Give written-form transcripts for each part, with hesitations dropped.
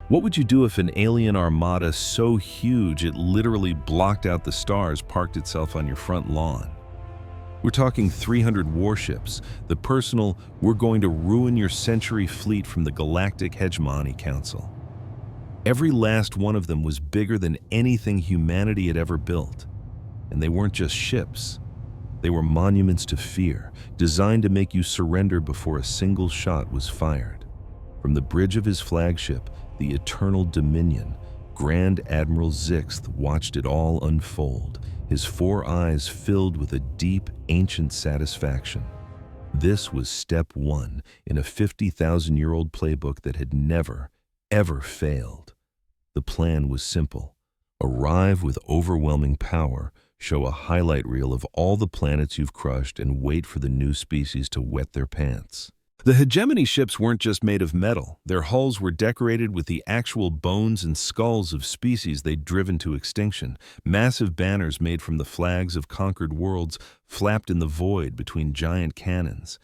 What would you do if an alien armada so huge it literally blocked out the stars parked itself on your front lawn? We're talking 300 warships, the personal, we're going to ruin your century fleet from the Galactic Hegemony Council. Every last one of them was bigger than anything humanity had ever built. And they weren't just ships. They were monuments to fear, designed to make you surrender before a single shot was fired. From the bridge of his flagship, the Eternal Dominion, Grand Admiral Zixth watched it all unfold, his 4 eyes filled with a deep, ancient satisfaction. This was step 1 in a 50,000-year-old playbook that had never, ever failed. The plan was simple. Arrive with overwhelming power, show a highlight reel of all the planets you've crushed, and wait for the new species to wet their pants. The hegemony ships weren't just made of metal. Their hulls were decorated with the actual bones and skulls of species they'd driven to extinction. Massive banners made from the flags of conquered worlds flapped in the void between giant cannons.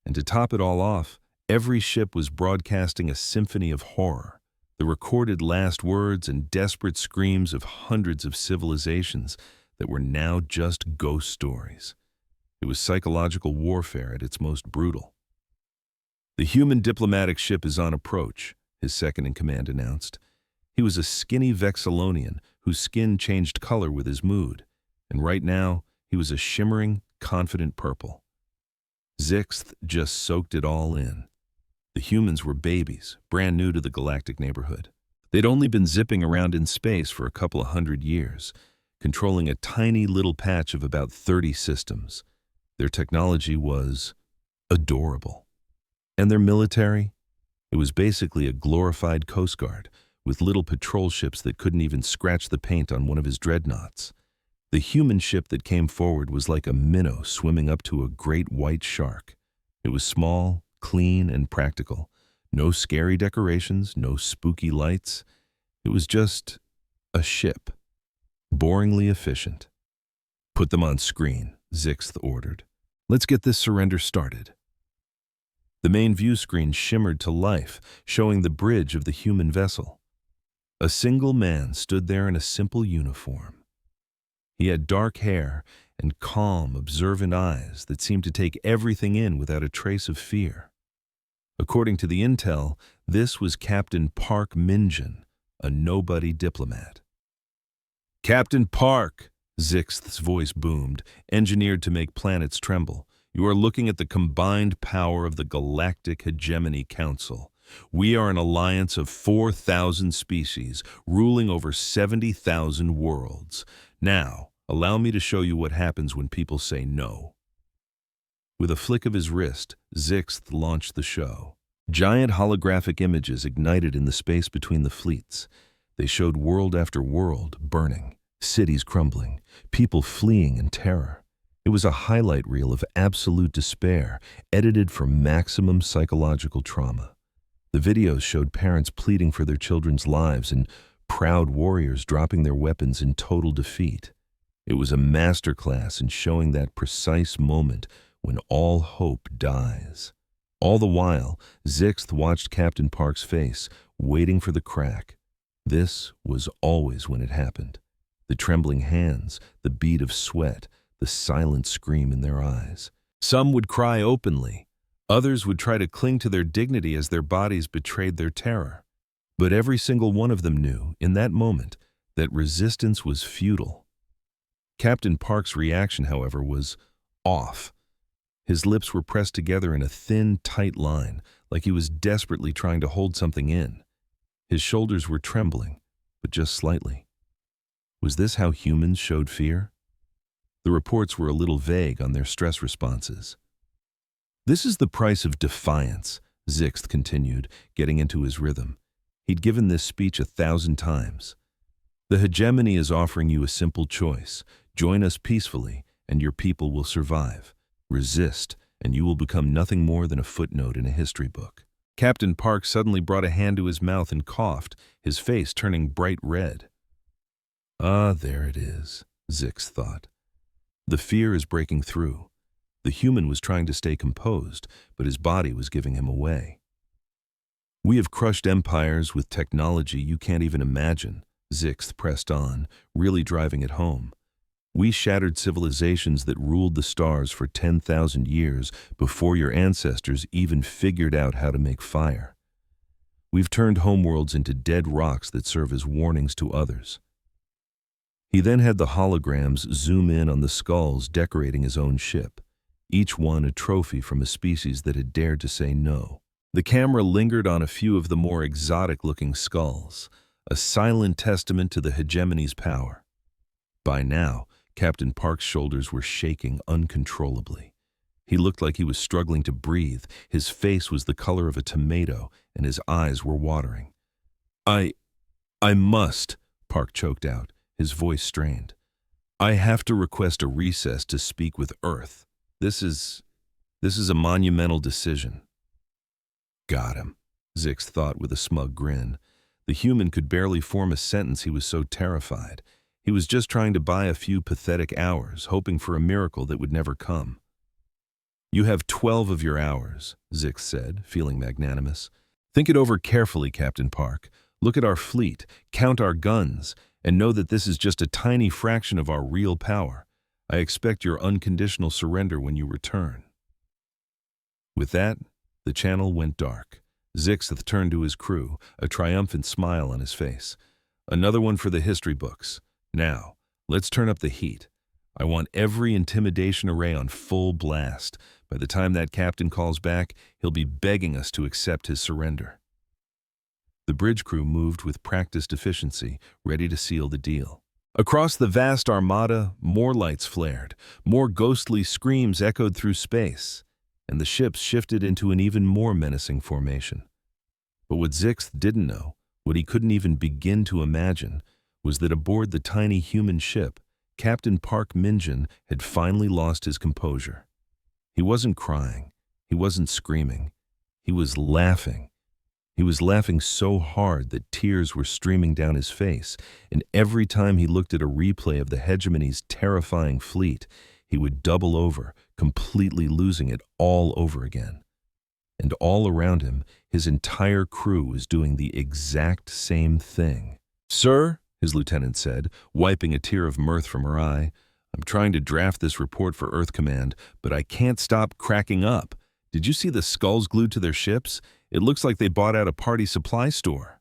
And to top it all off, every ship was broadcasting a symphony of horror, the recorded last words and desperate screams of hundreds of civilizations that were now just ghost stories. It was psychological warfare at its most brutal. "The human diplomatic ship is on approach," his second-in-command announced. He was a skinny Vexillonian whose skin changed color with his mood, and right now he was a shimmering, confident purple. Zixth just soaked it all in. The humans were babies, brand new to the galactic neighborhood. They'd only been zipping around in space for a couple of 100 years, controlling a tiny little patch of about 30 systems. Their technology was adorable. And their military? It was basically a glorified Coast Guard, with little patrol ships that couldn't even scratch the paint on one of his dreadnoughts. The human ship that came forward was like a minnow swimming up to a great white shark. It was small, clean, and practical. No scary decorations, no spooky lights. It was just a ship. Boringly efficient. "Put them on screen," Zixth ordered. "Let's get this surrender started." The main view screen shimmered to life, showing the bridge of the human vessel. A single man stood there in a simple uniform. He had dark hair and calm, observant eyes that seemed to take everything in without a trace of fear. According to the intel, this was Captain Park Minjin, a nobody diplomat. "Captain Park," Zixth's voice boomed, engineered to make planets tremble. "You are looking at the combined power of the Galactic Hegemony Council. We are an alliance of 4,000 species, ruling over 70,000 worlds. Now, allow me to show you what happens when people say no." With a flick of his wrist, Zixth launched the show. Giant holographic images ignited in the space between the fleets. They showed world after world burning, cities crumbling, people fleeing in terror. It was a highlight reel of absolute despair, edited for maximum psychological trauma. The videos showed parents pleading for their children's lives and proud warriors dropping their weapons in total defeat. It was a masterclass in showing that precise moment when all hope dies. All the while, Zixth watched Captain Park's face, waiting for the crack. This was always when it happened. The trembling hands, the bead of sweat, the silent scream in their eyes. Some would cry openly. Others would try to cling to their dignity as their bodies betrayed their terror. But every single one of them knew, in that moment, that resistance was futile. Captain Park's reaction, however, was off. His lips were pressed together in a thin, tight line, like he was desperately trying to hold something in. His shoulders were trembling, but just slightly. Was this how humans showed fear? The reports were a little vague on their stress responses. "This is the price of defiance," Zixth continued, getting into his rhythm. He'd given this speech 1,000 times. "The hegemony is offering you a simple choice. Join us peacefully, and your people will survive. Resist, and you will become nothing more than a footnote in a history book." Captain Park suddenly brought a hand to his mouth and coughed, his face turning bright red. "Ah, there it is," Zixth thought. "The fear is breaking through." The human was trying to stay composed, but his body was giving him away. We have crushed empires with technology you can't even imagine, Zixth pressed on, really driving it home. We shattered civilizations that ruled the stars for 10,000 years before your ancestors even figured out how to make fire. We've turned homeworlds into dead rocks that serve as warnings to others. He then had the holograms zoom in on the skulls decorating his own ship, each one a trophy from a species that had dared to say no. The camera lingered on a few of the more exotic-looking skulls, a silent testament to the hegemony's power. By now, Captain Park's shoulders were shaking uncontrollably. He looked like he was struggling to breathe. His face was the color of a tomato, and his eyes were watering. I must, Park choked out, his voice strained. I have to request a recess to speak with Earth. This is a monumental decision. Got him, Zix thought with a smug grin. The human could barely form a sentence, he was so terrified. He was just trying to buy a few pathetic hours, hoping for a miracle that would never come. You have 12 of your hours, Zix said, feeling magnanimous. Think it over carefully, Captain Park. Look at our fleet, count our guns, and know that this is just a tiny fraction of our real power. I expect your unconditional surrender when you return. With that, the channel went dark. Zixth turned to his crew, a triumphant smile on his face. Another one for the history books. Now, let's turn up the heat. I want every intimidation array on full blast. By the time that captain calls back, he'll be begging us to accept his surrender. The bridge crew moved with practiced efficiency, ready to seal the deal. Across the vast armada, more lights flared, more ghostly screams echoed through space, and the ships shifted into an even more menacing formation. But what Zixth didn't know, what he couldn't even begin to imagine, was that aboard the tiny human ship, Captain Park Minjin had finally lost his composure. He wasn't crying, he wasn't screaming, he was laughing. He was laughing so hard that tears were streaming down his face, and every time he looked at a replay of the hegemony's terrifying fleet, he would double over, completely losing it all over again. And all around him, his entire crew was doing the exact same thing. "Sir," his lieutenant said, wiping a tear of mirth from her eye, "I'm trying to draft this report for Earth Command, but I can't stop cracking up. Did you see the skulls glued to their ships? It looks like they bought out a party supply store."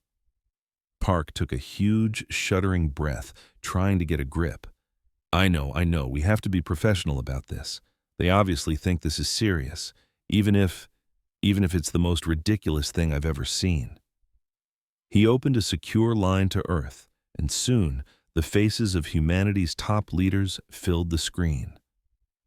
Park took a huge, shuddering breath, trying to get a grip. I know, we have to be professional about this. They obviously think this is serious, even if it's the most ridiculous thing I've ever seen." He opened a secure line to Earth, and soon the faces of humanity's top leaders filled the screen.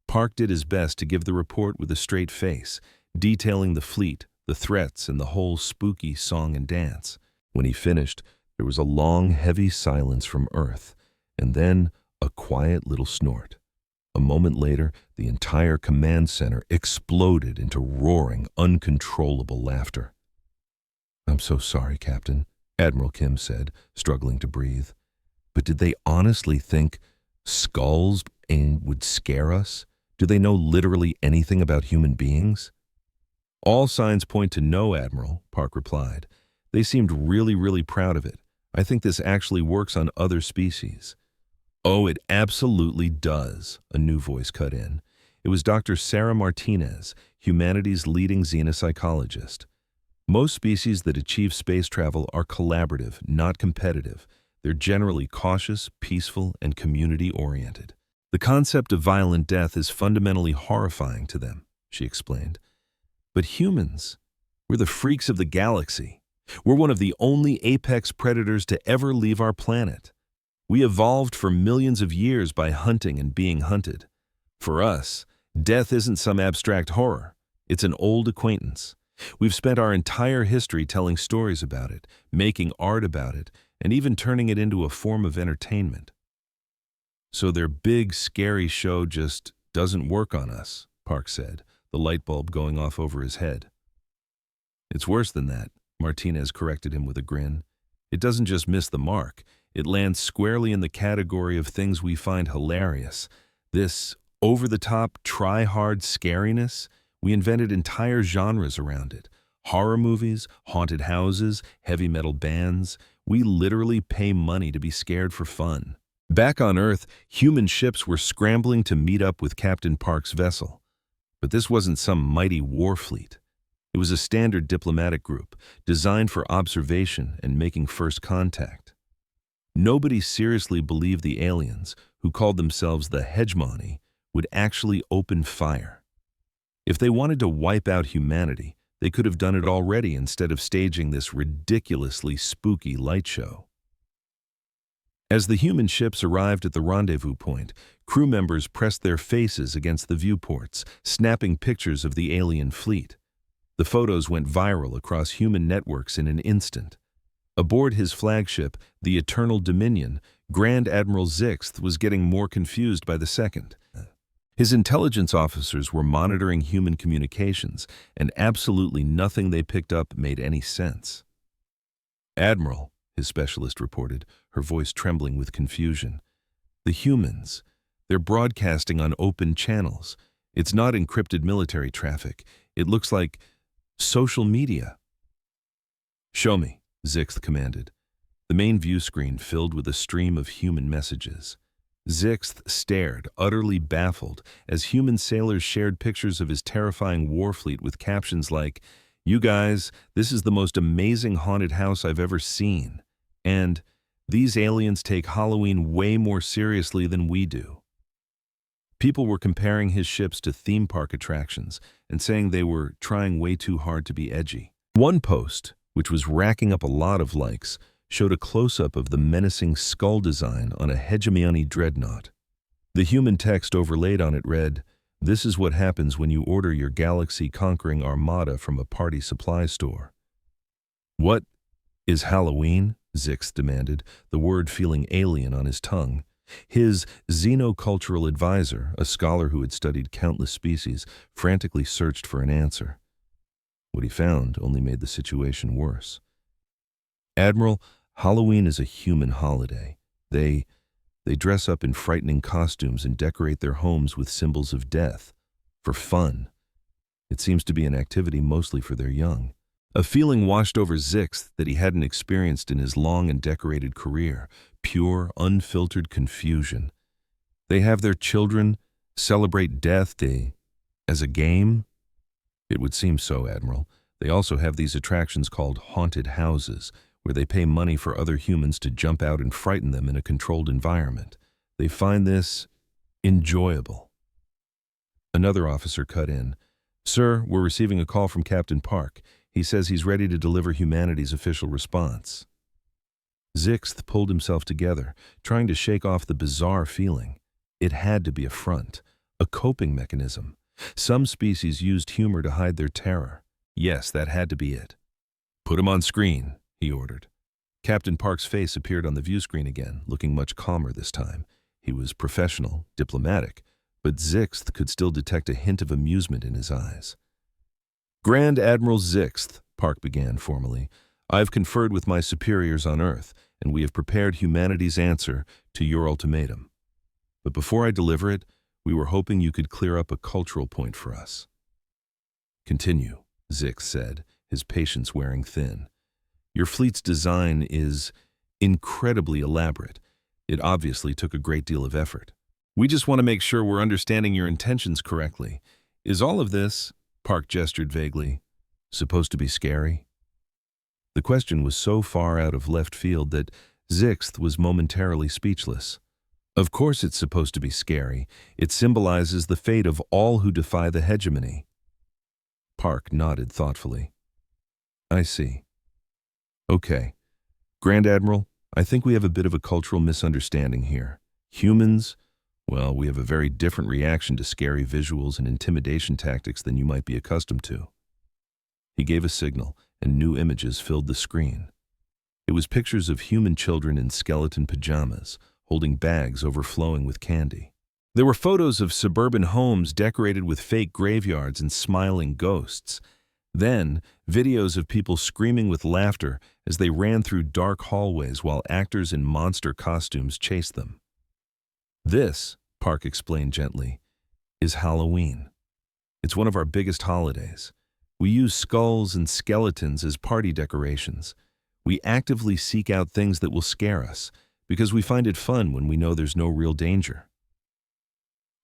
Park did his best to give the report with a straight face, detailing the fleet, the threats, and the whole spooky song and dance. When he finished, there was a long, heavy silence from Earth, and then a quiet little snort. A moment later, the entire command center exploded into roaring, uncontrollable laughter. "I'm so sorry, Captain," Admiral Kim said, struggling to breathe. "But did they honestly think skulls would scare us? Do they know literally anything about human beings?" "All signs point to no, Admiral," Park replied. "They seemed really proud of it. I think this actually works on other species." "Oh, it absolutely does," a new voice cut in. It was Dr. Sarah Martinez, humanity's leading xenopsychologist. "Most species that achieve space travel are collaborative, not competitive. They're generally cautious, peaceful, and community-oriented. The concept of violent death is fundamentally horrifying to them," she explained. "But humans, we're the freaks of the galaxy. We're one of the only apex predators to ever leave our planet. We evolved for millions of years by hunting and being hunted. For us, death isn't some abstract horror. It's an old acquaintance. We've spent our entire history telling stories about it, making art about it, and even turning it into a form of entertainment. So their big, scary show just doesn't work on us," Park said, the light bulb going off over his head. "It's worse than that," Martinez corrected him with a grin. "It doesn't just miss the mark. It lands squarely in the category of things we find hilarious. This over-the-top, try-hard scariness, we invented entire genres around it. Horror movies, haunted houses, heavy metal bands. We literally pay money to be scared for fun. Back on Earth, human ships were scrambling to meet up with Captain Park's vessel. But this wasn't some mighty war fleet. It was a standard diplomatic group, designed for observation and making first contact. Nobody seriously believed the aliens, who called themselves the hegemony, would actually open fire. If they wanted to wipe out humanity, they could have done it already instead of staging this ridiculously spooky light show. As the human ships arrived at the rendezvous point, crew members pressed their faces against the viewports, snapping pictures of the alien fleet. The photos went viral across human networks in an instant. Aboard his flagship, the Eternal Dominion, Grand Admiral Zixth was getting more confused by the second. His intelligence officers were monitoring human communications, and absolutely nothing they picked up made any sense. "Admiral," his specialist reported, her voice trembling with confusion. "The humans, they're broadcasting on open channels. It's not encrypted military traffic. It looks like social media." "Show me," Zixth commanded. The main view screen filled with a stream of human messages. Zixth stared, utterly baffled, as human sailors shared pictures of his terrifying war fleet with captions like, "You guys, this is the most amazing haunted house I've ever seen," and "These aliens take Halloween way more seriously than we do." People were comparing his ships to theme park attractions and saying they were trying way too hard to be edgy. One post, which was racking up a lot of likes, showed a close-up of the menacing skull design on a hegemony dreadnought. The human text overlaid on it read, "This is what happens when you order your galaxy-conquering armada from a party supply store." "What is Halloween?" Zixth demanded, the word feeling alien on his tongue. His xenocultural advisor, a scholar who had studied countless species, frantically searched for an answer. What he found only made the situation worse. "Admiral, Halloween is a human holiday. They dress up in frightening costumes and decorate their homes with symbols of death. For fun. It seems to be an activity mostly for their young." A feeling washed over Zixth that he hadn't experienced in his long and decorated career. Pure, unfiltered confusion. They have their children celebrate death day as a game? It would seem so, Admiral. They also have these attractions called haunted houses, where they pay money for other humans to jump out and frighten them in a controlled environment. They find this enjoyable. Another officer cut in. "Sir, we're receiving a call from Captain Park. He says he's ready to deliver humanity's official response." Zixth pulled himself together, trying to shake off the bizarre feeling. It had to be a front, a coping mechanism. Some species used humor to hide their terror. Yes, that had to be it. "Put him on screen," he ordered. Captain Park's face appeared on the view screen again, looking much calmer this time. He was professional, diplomatic, but Zixth could still detect a hint of amusement in his eyes. "Grand Admiral Zixth," Park began formally, "I've conferred with my superiors on Earth, and we have prepared humanity's answer to your ultimatum. But before I deliver it, we were hoping you could clear up a cultural point for us." "Continue," Zixth said, his patience wearing thin. "Your fleet's design is incredibly elaborate. It obviously took a great deal of effort. We just want to make sure we're understanding your intentions correctly. Is all of this," Park gestured vaguely, "supposed to be scary?" The question was so far out of left field that Zixth was momentarily speechless. Of course it's supposed to be scary. It symbolizes the fate of all who defy the hegemony. Park nodded thoughtfully. "I see. Okay. Grand Admiral, I think we have a bit of a cultural misunderstanding here. Humans, well, we have a very different reaction to scary visuals and intimidation tactics than you might be accustomed to." He gave a signal, and new images filled the screen. It was pictures of human children in skeleton pajamas, holding bags overflowing with candy. There were photos of suburban homes decorated with fake graveyards and smiling ghosts. Then, videos of people screaming with laughter as they ran through dark hallways while actors in monster costumes chased them. "This," Park explained gently, "is Halloween. It's one of our biggest holidays. We use skulls and skeletons as party decorations. We actively seek out things that will scare us, because we find it fun when we know there's no real danger.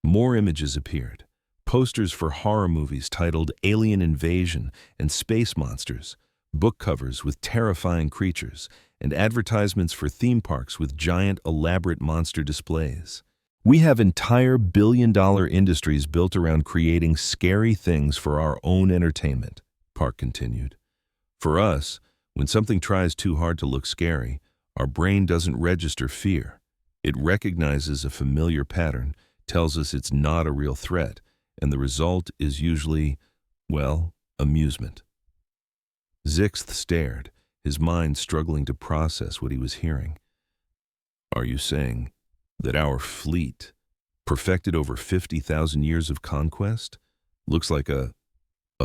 More images appeared. Posters for horror movies titled Alien Invasion and Space Monsters, book covers with terrifying creatures, and advertisements for theme parks with giant, elaborate monster displays. We have entire billion-dollar industries built around creating scary things for our own entertainment, Park continued. For us, when something tries too hard to look scary, our brain doesn't register fear. It recognizes a familiar pattern, tells us it's not a real threat, and the result is usually, well, amusement. Zixth stared, his mind struggling to process what he was hearing. Are you saying that our fleet, perfected over 50,000 years of conquest, looks like a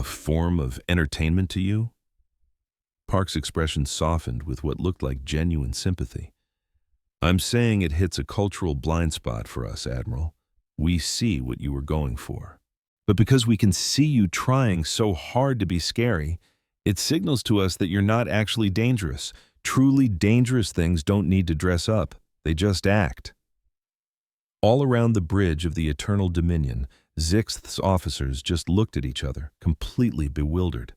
form of entertainment to you? Park's expression softened with what looked like genuine sympathy. I'm saying it hits a cultural blind spot for us, Admiral. We see what you were going for. But because we can see you trying so hard to be scary, it signals to us that you're not actually dangerous. Truly dangerous things don't need to dress up. They just act. All around the bridge of the Eternal Dominion, Zixth's officers just looked at each other, completely bewildered.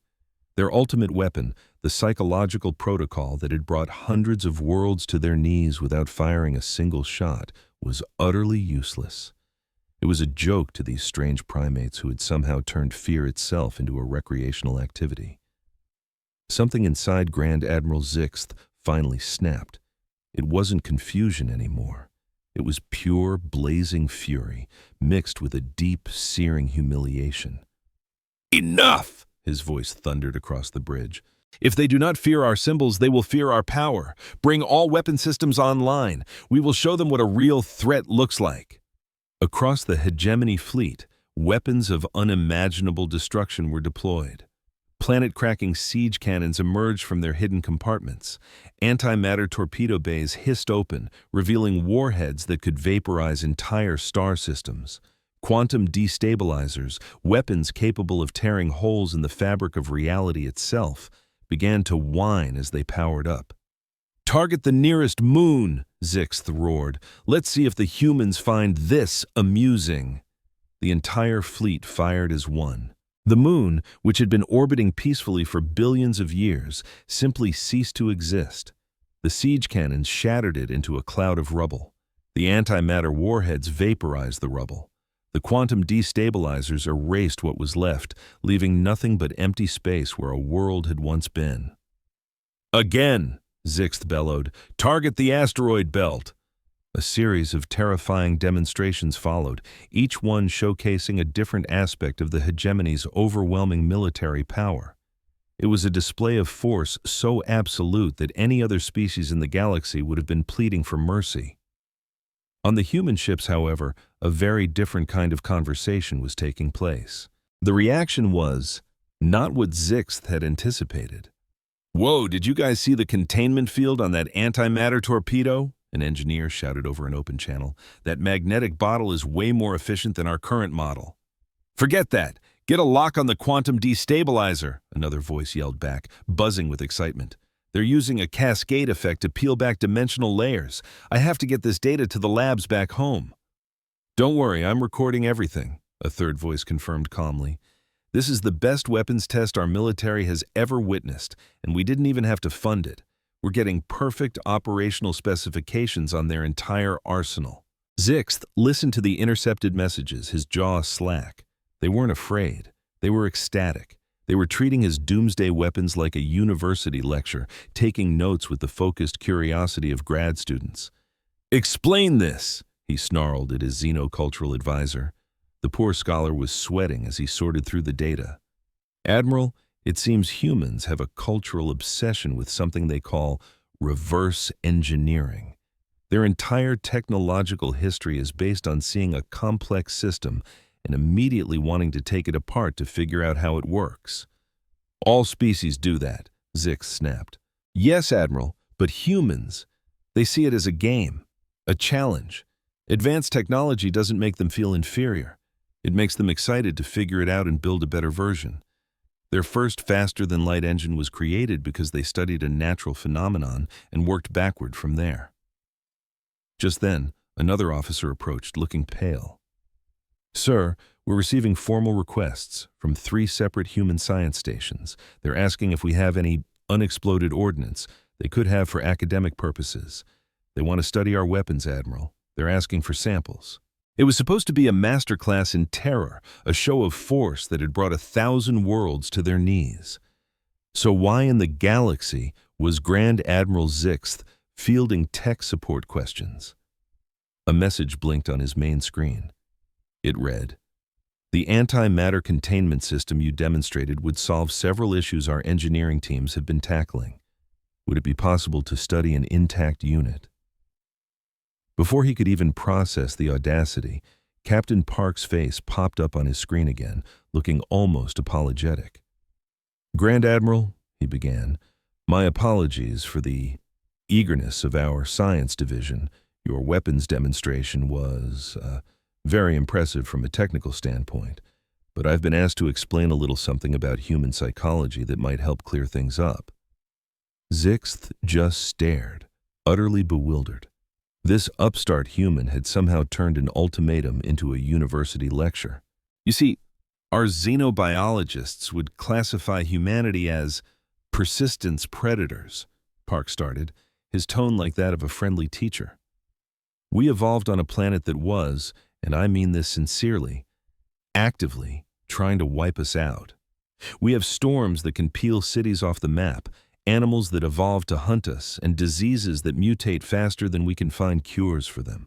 Their ultimate weapon, the psychological protocol that had brought hundreds of worlds to their knees without firing a single shot, was utterly useless. It was a joke to these strange primates who had somehow turned fear itself into a recreational activity. Something inside Grand Admiral Zixth finally snapped. It wasn't confusion anymore. It was pure, blazing fury, mixed with a deep, searing humiliation. Enough! His voice thundered across the bridge. If they do not fear our symbols, they will fear our power. Bring all weapon systems online. We will show them what a real threat looks like. Across the hegemony fleet, weapons of unimaginable destruction were deployed. Planet-cracking siege cannons emerged from their hidden compartments. Antimatter torpedo bays hissed open, revealing warheads that could vaporize entire star systems. Quantum destabilizers, weapons capable of tearing holes in the fabric of reality itself, began to whine as they powered up. Target the nearest moon, Zixth roared. Let's see if the humans find this amusing. The entire fleet fired as one. The moon, which had been orbiting peacefully for billions of years, simply ceased to exist. The siege cannons shattered it into a cloud of rubble. The antimatter warheads vaporized the rubble. The quantum destabilizers erased what was left, leaving nothing but empty space where a world had once been. Again, Zixth bellowed, target the asteroid belt. A series of terrifying demonstrations followed, each one showcasing a different aspect of the hegemony's overwhelming military power. It was a display of force so absolute that any other species in the galaxy would have been pleading for mercy. On the human ships, however, a very different kind of conversation was taking place. The reaction was not what Zixth had anticipated. Whoa, did you guys see the containment field on that antimatter torpedo? An engineer shouted over an open channel. That magnetic bottle is way more efficient than our current model. Forget that. Get a lock on the quantum destabilizer, another voice yelled back, buzzing with excitement. They're using a cascade effect to peel back dimensional layers. I have to get this data to the labs back home. Don't worry, I'm recording everything, a third voice confirmed calmly. This is the best weapons test our military has ever witnessed, and we didn't even have to fund it. We're getting perfect operational specifications on their entire arsenal. Zixth listened to the intercepted messages, his jaw slack. They weren't afraid. They were ecstatic. They were treating his doomsday weapons like a university lecture, taking notes with the focused curiosity of grad students. Explain this, he snarled at his xenocultural advisor. The poor scholar was sweating as he sorted through the data. Admiral, it seems humans have a cultural obsession with something they call reverse engineering. Their entire technological history is based on seeing a complex system and immediately wanting to take it apart to figure out how it works. All species do that, Zix snapped. Yes, Admiral, but humans, they see it as a game, a challenge. Advanced technology doesn't make them feel inferior. It makes them excited to figure it out and build a better version. Their first faster-than-light engine was created because they studied a natural phenomenon and worked backward from there. Just then, another officer approached, looking pale. "Sir, we're receiving formal requests from 3 separate human science stations. They're asking if we have any unexploded ordnance they could have for academic purposes. They want to study our weapons, Admiral. They're asking for samples." It was supposed to be a masterclass in terror, a show of force that had brought 1,000 worlds to their knees. So why in the galaxy was Grand Admiral Zixth fielding tech support questions? A message blinked on his main screen. It read, "The antimatter containment system you demonstrated would solve several issues our engineering teams have been tackling. Would it be possible to study an intact unit?" Before he could even process the audacity, Captain Park's face popped up on his screen again, looking almost apologetic. "Grand Admiral," he began, "my apologies for the eagerness of our science division. Your weapons demonstration was very impressive from a technical standpoint, but I've been asked to explain a little something about human psychology that might help clear things up." Zixth just stared, utterly bewildered. This upstart human had somehow turned an ultimatum into a university lecture. "You see, our xenobiologists would classify humanity as persistence predators," Park started, his tone like that of a friendly teacher. "We evolved on a planet that was, and I mean this sincerely, actively trying to wipe us out. We have storms that can peel cities off the map, animals that evolve to hunt us, and diseases that mutate faster than we can find cures for them.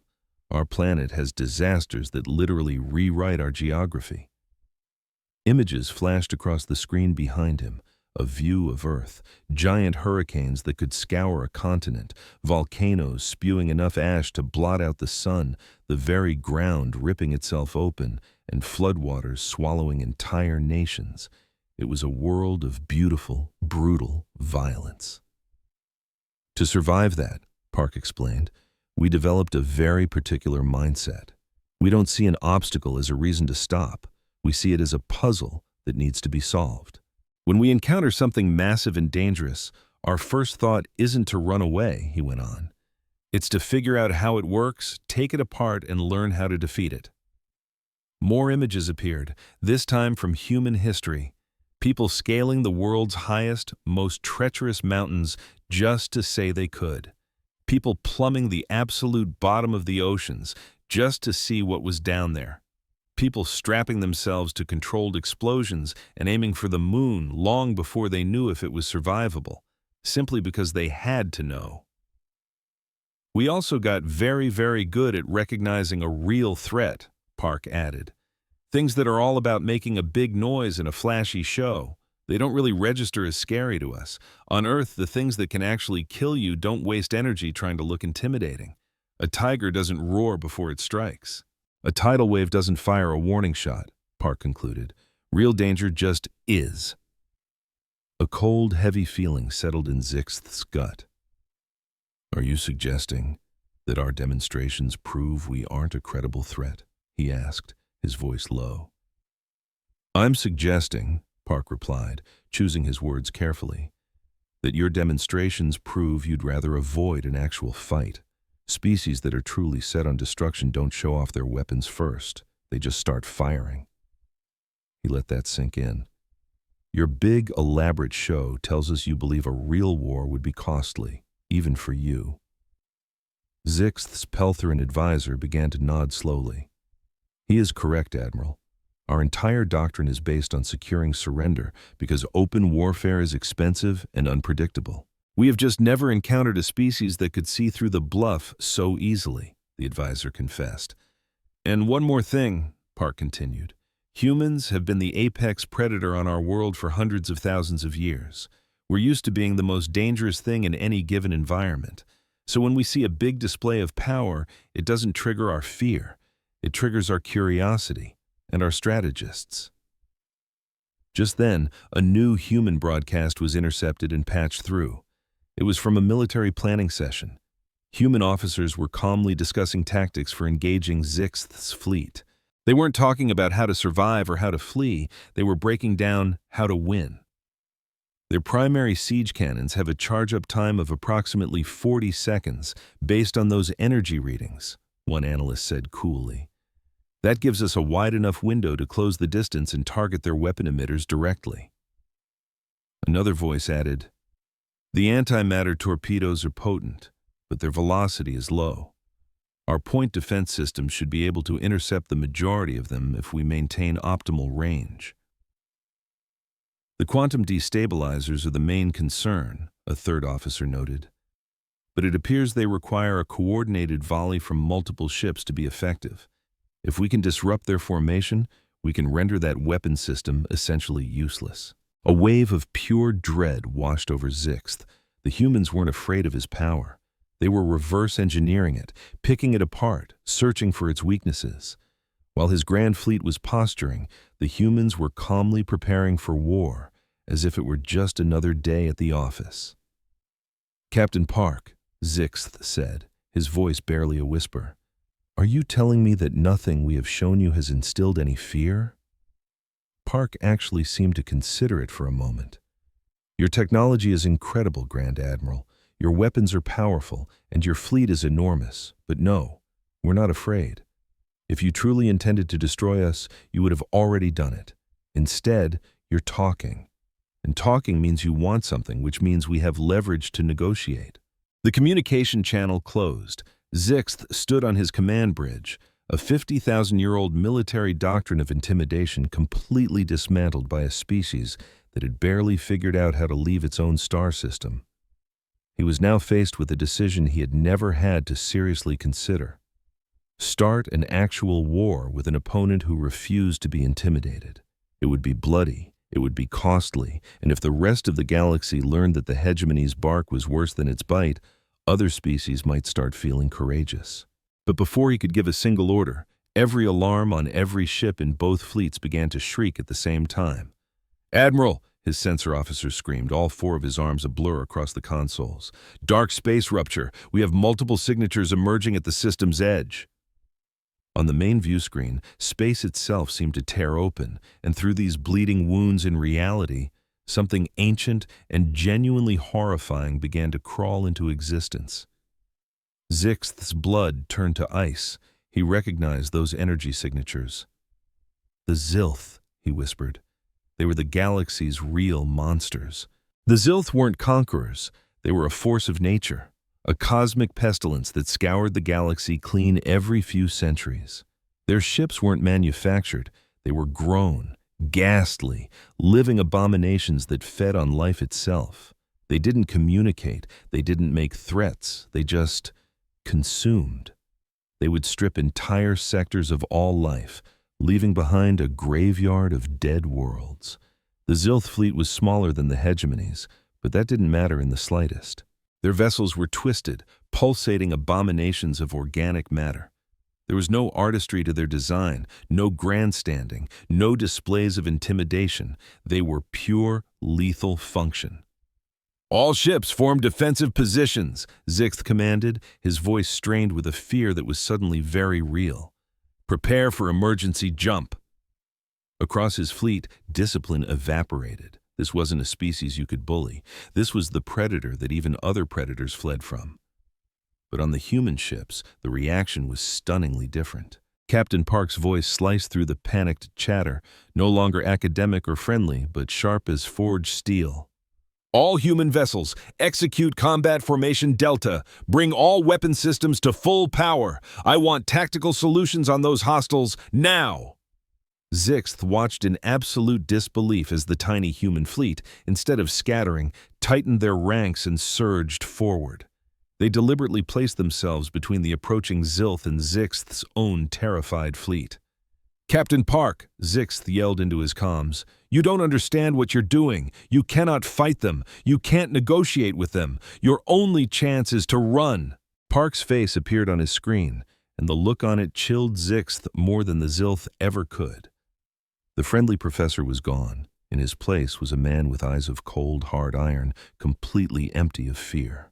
Our planet has disasters that literally rewrite our geography." Images flashed across the screen behind him, a view of Earth, giant hurricanes that could scour a continent, volcanoes spewing enough ash to blot out the sun, the very ground ripping itself open, and floodwaters swallowing entire nations. It was a world of beautiful, brutal violence. "To survive that," Park explained, "we developed a very particular mindset. We don't see an obstacle as a reason to stop. We see it as a puzzle that needs to be solved. When we encounter something massive and dangerous, our first thought isn't to run away," he went on. "It's to figure out how it works, take it apart, and learn how to defeat it." More images appeared, this time from human history. People scaling the world's highest, most treacherous mountains just to say they could. People plumbing the absolute bottom of the oceans just to see what was down there. People strapping themselves to controlled explosions and aiming for the moon long before they knew if it was survivable, simply because they had to know. "We also got very, very good at recognizing a real threat," Park added. "Things that are all about making a big noise and a flashy show. They don't really register as scary to us. On Earth, the things that can actually kill you don't waste energy trying to look intimidating. A tiger doesn't roar before it strikes. A tidal wave doesn't fire a warning shot," Park concluded. "Real danger just is." A cold, heavy feeling settled in Zixth's gut. "Are you suggesting that our demonstrations prove we aren't a credible threat?" he asked, his voice low. "I'm suggesting," Park replied, choosing his words carefully, "that your demonstrations prove you'd rather avoid an actual fight. Species that are truly set on destruction don't show off their weapons first. They just start firing." He let that sink in. "Your big, elaborate show tells us you believe a real war would be costly, even for you." Zixth's Peltherin advisor began to nod slowly. "He is correct, Admiral. Our entire doctrine is based on securing surrender because open warfare is expensive and unpredictable. We have just never encountered a species that could see through the bluff so easily," the advisor confessed. "And one more thing," Park continued. "Humans have been the apex predator on our world for hundreds of thousands of years. We're used to being the most dangerous thing in any given environment. So when we see a big display of power, it doesn't trigger our fear. It triggers our curiosity and our strategists." Just then, a new human broadcast was intercepted and patched through. It was from a military planning session. Human officers were calmly discussing tactics for engaging Zixth's fleet. They weren't talking about how to survive or how to flee, they were breaking down how to win. Their primary siege cannons have a charge-up time of approximately 40 seconds based on those energy readings, one analyst said coolly. That gives us a wide enough window to close the distance and target their weapon emitters directly. Another voice added, "The antimatter torpedoes are potent, but their velocity is low. Our point defense systems should be able to intercept the majority of them if we maintain optimal range." "The quantum destabilizers are the main concern," a third officer noted. "But it appears they require a coordinated volley from multiple ships to be effective. If we can disrupt their formation, we can render that weapon system essentially useless." A wave of pure dread washed over Zixth. The humans weren't afraid of his power. They were reverse engineering it, picking it apart, searching for its weaknesses. While his grand fleet was posturing, the humans were calmly preparing for war, as if it were just another day at the office. "Captain Park," Zixth said, his voice barely a whisper, "are you telling me that nothing we have shown you has instilled any fear?" Park actually seemed to consider it for a moment. "Your technology is incredible, Grand Admiral. Your weapons are powerful, and your fleet is enormous. But no, we're not afraid. If you truly intended to destroy us, you would have already done it. Instead, you're talking. And talking means you want something, which means we have leverage to negotiate." The communication channel closed. Zixth stood on his command bridge, a 50,000-year-old military doctrine of intimidation completely dismantled by a species that had barely figured out how to leave its own star system. He was now faced with a decision he had never had to seriously consider. Start an actual war with an opponent who refused to be intimidated. It would be bloody, it would be costly, and if the rest of the galaxy learned that the hegemony's bark was worse than its bite, other species might start feeling courageous. But before he could give a single order, every alarm on every ship in both fleets began to shriek at the same time. "Admiral!" his sensor officer screamed, all four of his arms a blur across the consoles. "Dark space rupture. We have multiple signatures emerging at the system's edge." On the main view screen, space itself seemed to tear open, and through these bleeding wounds in reality, something ancient and genuinely horrifying began to crawl into existence. Zixth's blood turned to ice. He recognized those energy signatures. "The Zilth," he whispered. They were the galaxy's real monsters. The Zilth weren't conquerors. They were a force of nature, a cosmic pestilence that scoured the galaxy clean every few centuries. Their ships weren't manufactured. They were grown, ghastly, living abominations that fed on life itself. They didn't communicate. They didn't make threats. They just consumed. They would strip entire sectors of all life, leaving behind a graveyard of dead worlds. The Zilth fleet was smaller than the hegemonies, but that didn't matter in the slightest. Their vessels were twisted, pulsating abominations of organic matter. There was no artistry to their design, no grandstanding, no displays of intimidation. They were pure, lethal function. "All ships form defensive positions," Zixth commanded, his voice strained with a fear that was suddenly very real. "Prepare for emergency jump." Across his fleet, discipline evaporated. This wasn't a species you could bully. This was the predator that even other predators fled from. But on the human ships, the reaction was stunningly different. Captain Park's voice sliced through the panicked chatter, no longer academic or friendly, but sharp as forged steel. "All human vessels, execute combat formation Delta. Bring all weapon systems to full power. I want tactical solutions on those hostiles now." Zixth watched in absolute disbelief as the tiny human fleet, instead of scattering, tightened their ranks and surged forward. They deliberately placed themselves between the approaching Zilth and Zixth's own terrified fleet. "Captain Park," Zixth yelled into his comms, "you don't understand what you're doing. You cannot fight them. You can't negotiate with them. Your only chance is to run." Park's face appeared on his screen, and the look on it chilled Zixth more than the Zilth ever could. The friendly professor was gone. In his place was a man with eyes of cold, hard iron, completely empty of fear.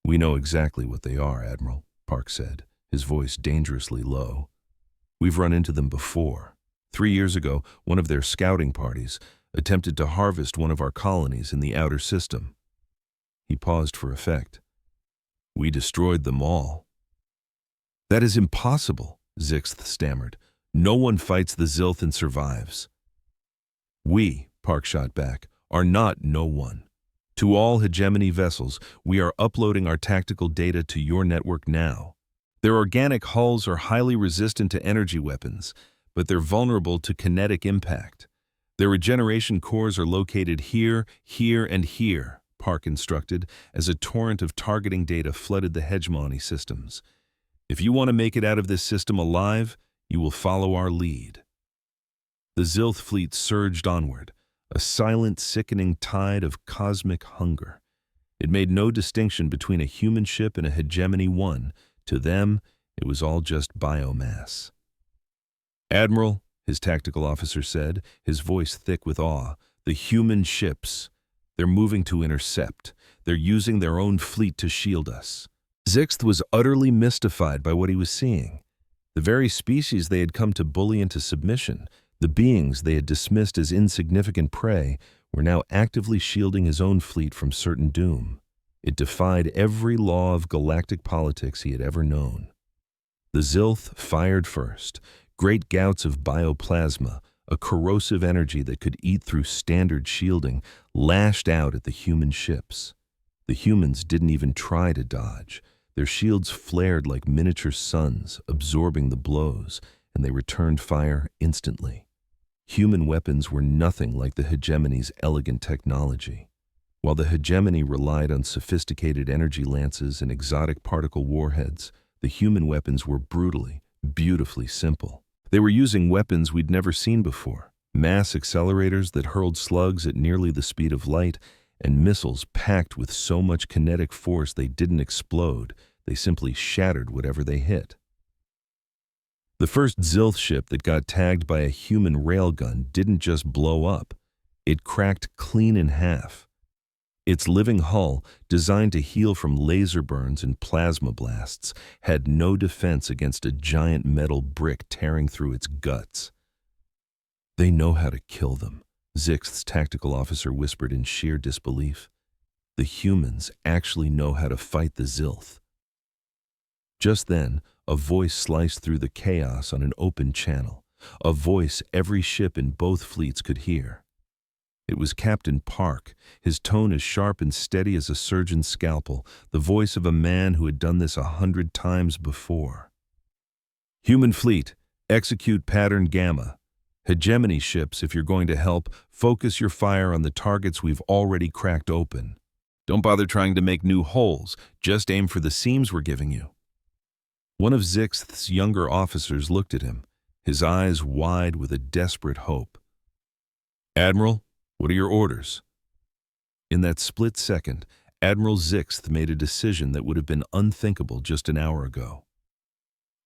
"We know exactly what they are, Admiral," Park said, his voice dangerously low. We've run into them before. 3 years ago, one of their scouting parties attempted to harvest one of our colonies in the outer system. He paused for effect. We destroyed them all. That is impossible, Zixth stammered. No one fights the Zilth and survives. We, Park shot back, are not no one. To all hegemony vessels, we are uploading our tactical data to your network now. Their organic hulls are highly resistant to energy weapons, but they're vulnerable to kinetic impact. Their regeneration cores are located here, here, and here, Park instructed, as a torrent of targeting data flooded the hegemony systems. If you want to make it out of this system alive, you will follow our lead. The Zilth fleet surged onward, a silent, sickening tide of cosmic hunger. It made no distinction between a human ship and a Hegemony 1. To them, it was all just biomass. Admiral, his tactical officer said, his voice thick with awe, the human ships. They're moving to intercept. They're using their own fleet to shield us. Zixth was utterly mystified by what he was seeing. The very species they had come to bully into submission, the beings they had dismissed as insignificant prey, were now actively shielding his own fleet from certain doom. It defied every law of galactic politics he had ever known. The Zilth fired first, great gouts of bioplasma, a corrosive energy that could eat through standard shielding, lashed out at the human ships. The humans didn't even try to dodge. Their shields flared like miniature suns, absorbing the blows, and they returned fire instantly. Human weapons were nothing like the Hegemony's elegant technology. While the Hegemony relied on sophisticated energy lances and exotic particle warheads, the human weapons were brutally, beautifully simple. They were using weapons we'd never seen before, mass accelerators that hurled slugs at nearly the speed of light, and missiles packed with so much kinetic force they didn't explode, they simply shattered whatever they hit. The first Zilth ship that got tagged by a human railgun didn't just blow up, it cracked clean in half. Its living hull, designed to heal from laser burns and plasma blasts, had no defense against a giant metal brick tearing through its guts. They know how to kill them, Zixth's tactical officer whispered in sheer disbelief. The humans actually know how to fight the Zilth. Just then, a voice sliced through the chaos on an open channel, a voice every ship in both fleets could hear. It was Captain Park, his tone as sharp and steady as a surgeon's scalpel, the voice of a man who had done this 100 times before. Human fleet, execute pattern Gamma. Hegemony ships, if you're going to help, focus your fire on the targets we've already cracked open. Don't bother trying to make new holes, just aim for the seams we're giving you. One of Zixth's younger officers looked at him, his eyes wide with a desperate hope. Admiral, what are your orders? In that split second, Admiral Zixth made a decision that would have been unthinkable just an hour ago.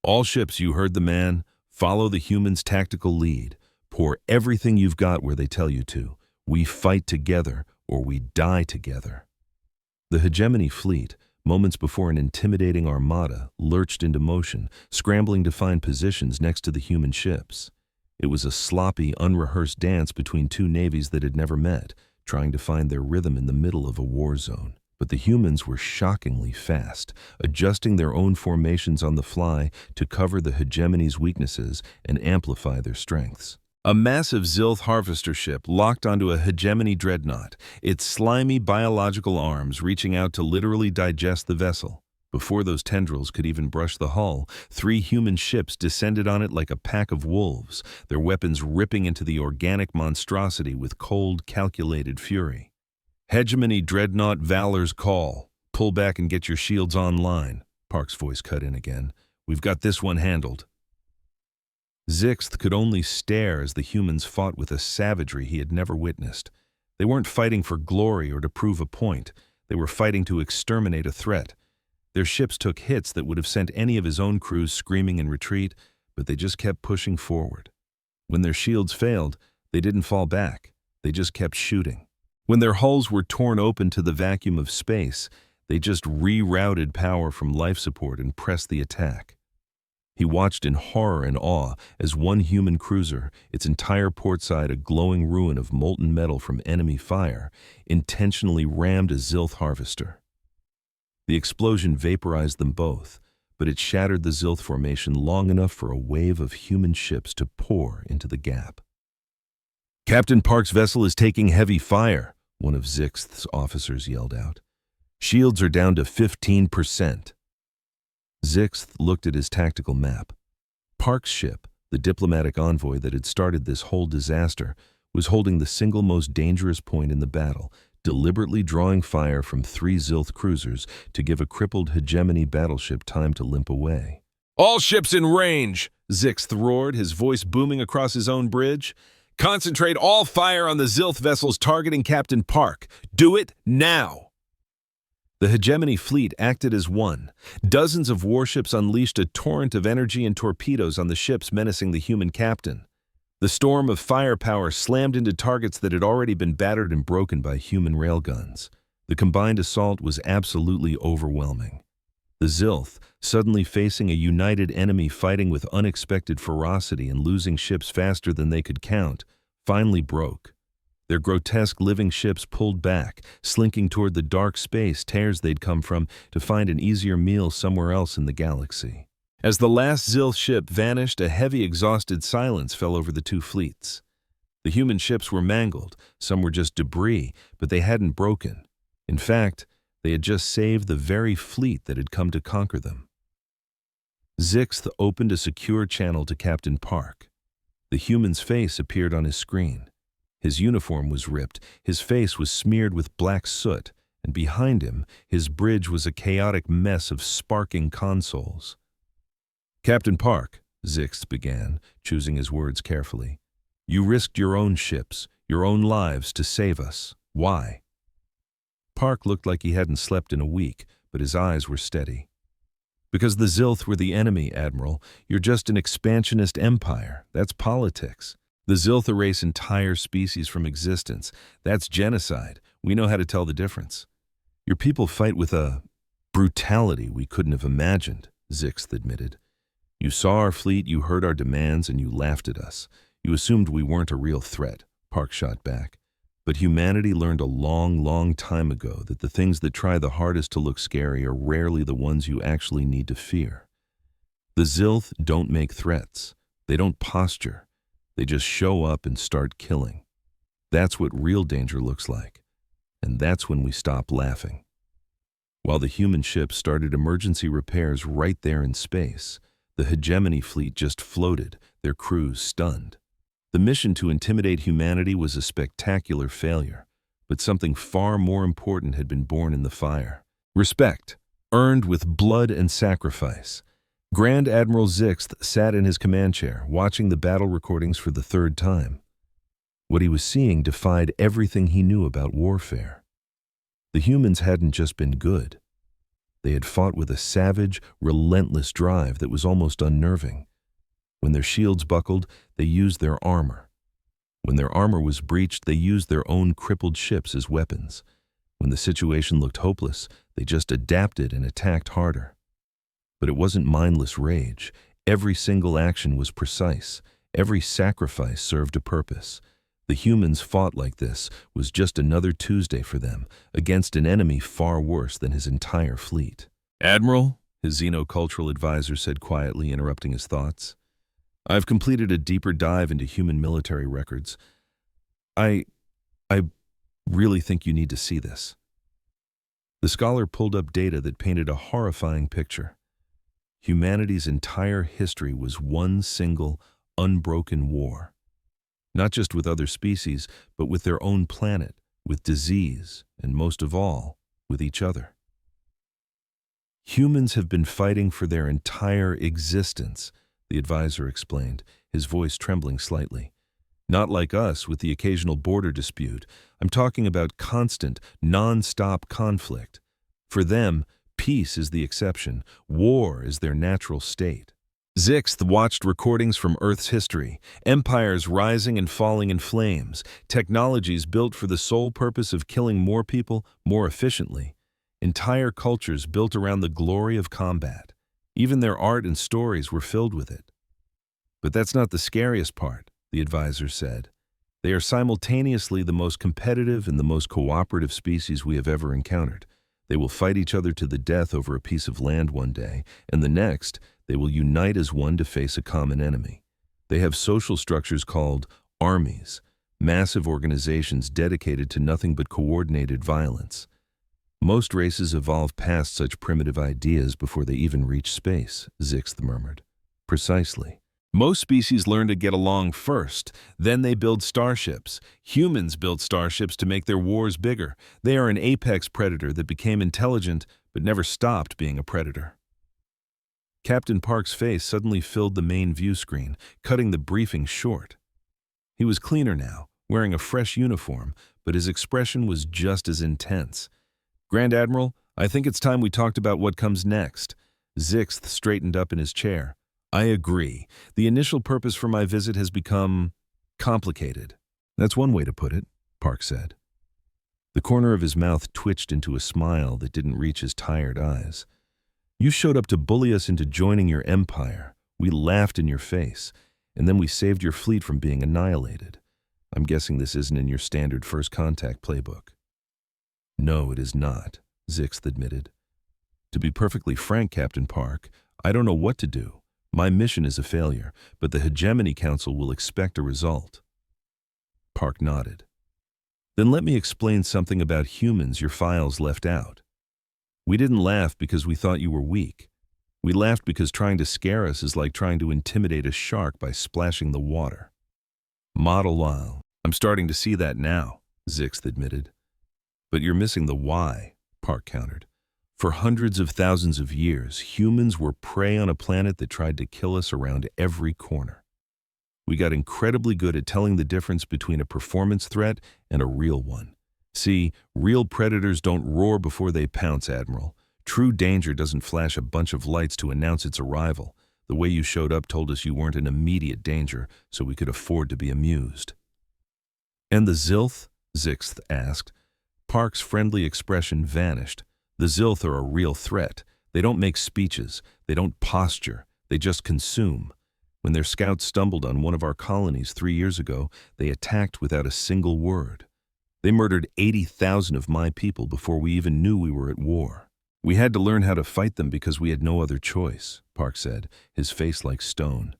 All ships, you heard the man, follow the human's tactical lead. Pour everything you've got where they tell you to. We fight together, or we die together. The Hegemony fleet, moments before an intimidating armada, lurched into motion, scrambling to find positions next to the human ships. It was a sloppy, unrehearsed dance between two navies that had never met, trying to find their rhythm in the middle of a war zone. But the humans were shockingly fast, adjusting their own formations on the fly to cover the Hegemony's weaknesses and amplify their strengths. A massive Zilth harvester ship locked onto a Hegemony dreadnought, its slimy biological arms reaching out to literally digest the vessel. Before those tendrils could even brush the hull, 3 human ships descended on it like a pack of wolves, their weapons ripping into the organic monstrosity with cold, calculated fury. Hegemony Dreadnought Valor's call. Pull back and get your shields online, Park's voice cut in again. We've got this one handled. Zixth could only stare as the humans fought with a savagery he had never witnessed. They weren't fighting for glory or to prove a point. They were fighting to exterminate a threat. Their ships took hits that would have sent any of his own crews screaming in retreat, but they just kept pushing forward. When their shields failed, they didn't fall back. They just kept shooting. When their hulls were torn open to the vacuum of space, they just rerouted power from life support and pressed the attack. He watched in horror and awe as one human cruiser, its entire port side a glowing ruin of molten metal from enemy fire, intentionally rammed a Zilth harvester. The explosion vaporized them both, but it shattered the Zilth formation long enough for a wave of human ships to pour into the gap. "Captain Park's vessel is taking heavy fire," one of Zixth's officers yelled out. "Shields are down to 15%. Zixth looked at his tactical map. Park's ship, the diplomatic envoy that had started this whole disaster, was holding the single most dangerous point in the battle, deliberately drawing fire from 3 Zilth cruisers to give a crippled hegemony battleship time to limp away. "All ships in range!" Zixth roared, his voice booming across his own bridge. "Concentrate all fire on the Zilth vessels targeting Captain Park. Do it now!" The hegemony fleet acted as one. Dozens of warships unleashed a torrent of energy and torpedoes on the ships menacing the human captain. The storm of firepower slammed into targets that had already been battered and broken by human railguns. The combined assault was absolutely overwhelming. The Zilth, suddenly facing a united enemy fighting with unexpected ferocity and losing ships faster than they could count, finally broke. Their grotesque living ships pulled back, slinking toward the dark space tears they'd come from to find an easier meal somewhere else in the galaxy. As the last Zilth ship vanished, a heavy, exhausted silence fell over the two fleets. The human ships were mangled, some were just debris, but they hadn't broken. In fact, they had just saved the very fleet that had come to conquer them. Zixth opened a secure channel to Captain Park. The human's face appeared on his screen. His uniform was ripped, his face was smeared with black soot, and behind him, his bridge was a chaotic mess of sparking consoles. "Captain Park," Zixth began, choosing his words carefully, "you risked your own ships, your own lives to save us. Why?" Park looked like he hadn't slept in a week, but his eyes were steady. "Because the Zilth were the enemy, Admiral. You're just an expansionist empire. That's politics. The Zilth erase entire species from existence. That's genocide. We know how to tell the difference. Your people fight with a brutality we couldn't have imagined," Zixth admitted. "You saw our fleet, you heard our demands, and you laughed at us. You assumed we weren't a real threat," Park shot back. "But humanity learned a long, long time ago that the things that try the hardest to look scary are rarely the ones you actually need to fear. The Zilth don't make threats. They don't posture. They just show up and start killing. That's what real danger looks like. And that's when we stop laughing." While the human ships started emergency repairs right there in space, the hegemony fleet just floated, their crews stunned. The mission to intimidate humanity was a spectacular failure, but something far more important had been born in the fire. Respect, earned with blood and sacrifice. Grand Admiral Zixth sat in his command chair, watching the battle recordings for the 3rd time. What he was seeing defied everything he knew about warfare. The humans hadn't just been good. They had fought with a savage, relentless drive that was almost unnerving. When their shields buckled, they used their armor. When their armor was breached, they used their own crippled ships as weapons. When the situation looked hopeless, they just adapted and attacked harder. But it wasn't mindless rage. Every single action was precise. Every sacrifice served a purpose. The humans fought like this was just another Tuesday for them, against an enemy far worse than his entire fleet. "Admiral," his xenocultural advisor said quietly, interrupting his thoughts, "I've completed a deeper dive into human military records. I really think you need to see this." The scholar pulled up data that painted a horrifying picture. Humanity's entire history was one single, unbroken war. Not just with other species, but with their own planet, with disease, and most of all, with each other. "Humans have been fighting for their entire existence," the advisor explained, his voice trembling slightly. "Not like us with the occasional border dispute. I'm talking about constant, non-stop conflict. For them, peace is the exception. War is their natural state." Zixth watched recordings from Earth's history, empires rising and falling in flames, technologies built for the sole purpose of killing more people more efficiently, entire cultures built around the glory of combat. Even their art and stories were filled with it. But that's not the scariest part, the advisor said. They are simultaneously the most competitive and the most cooperative species we have ever encountered. They will fight each other to the death over a piece of land one day, and the next, they will unite as one to face a common enemy. They have social structures called armies, massive organizations dedicated to nothing but coordinated violence. Most races evolve past such primitive ideas before they even reach space, Zixth murmured. Precisely. Most species learn to get along first, then they build starships. Humans built starships to make their wars bigger. They are an apex predator that became intelligent but never stopped being a predator. Captain Park's face suddenly filled the main view screen, cutting the briefing short. He was cleaner now, wearing a fresh uniform, but his expression was just as intense. Grand Admiral, I think it's time we talked about what comes next. Zixth straightened up in his chair. I agree. The initial purpose for my visit has become complicated. That's one way to put it, Park said. The corner of his mouth twitched into a smile that didn't reach his tired eyes. You showed up to bully us into joining your empire. We laughed in your face, and then we saved your fleet from being annihilated. I'm guessing this isn't in your standard first contact playbook. No, it is not, Zixth admitted. To be perfectly frank, Captain Park, I don't know what to do. My mission is a failure, but the Hegemony Council will expect a result. Park nodded. Then let me explain something about humans your files left out. We didn't laugh because we thought you were weak. We laughed because trying to scare us is like trying to intimidate a shark by splashing the water. Model wow. I'm starting to see that now, Zixth admitted. But you're missing the why, Park countered. For hundreds of thousands of years, humans were prey on a planet that tried to kill us around every corner. We got incredibly good at telling the difference between a performance threat and a real one. See, real predators don't roar before they pounce, Admiral. True danger doesn't flash a bunch of lights to announce its arrival. The way you showed up told us you weren't in immediate danger, so we could afford to be amused. And the Zilth? Zixth asked. Park's friendly expression vanished. The Zilth are a real threat. They don't make speeches. They don't posture. They just consume. When their scouts stumbled on one of our colonies 3 years ago, they attacked without a single word. They murdered 80,000 of my people before we even knew we were at war. We had to learn how to fight them because we had no other choice, Park said, his face like stone.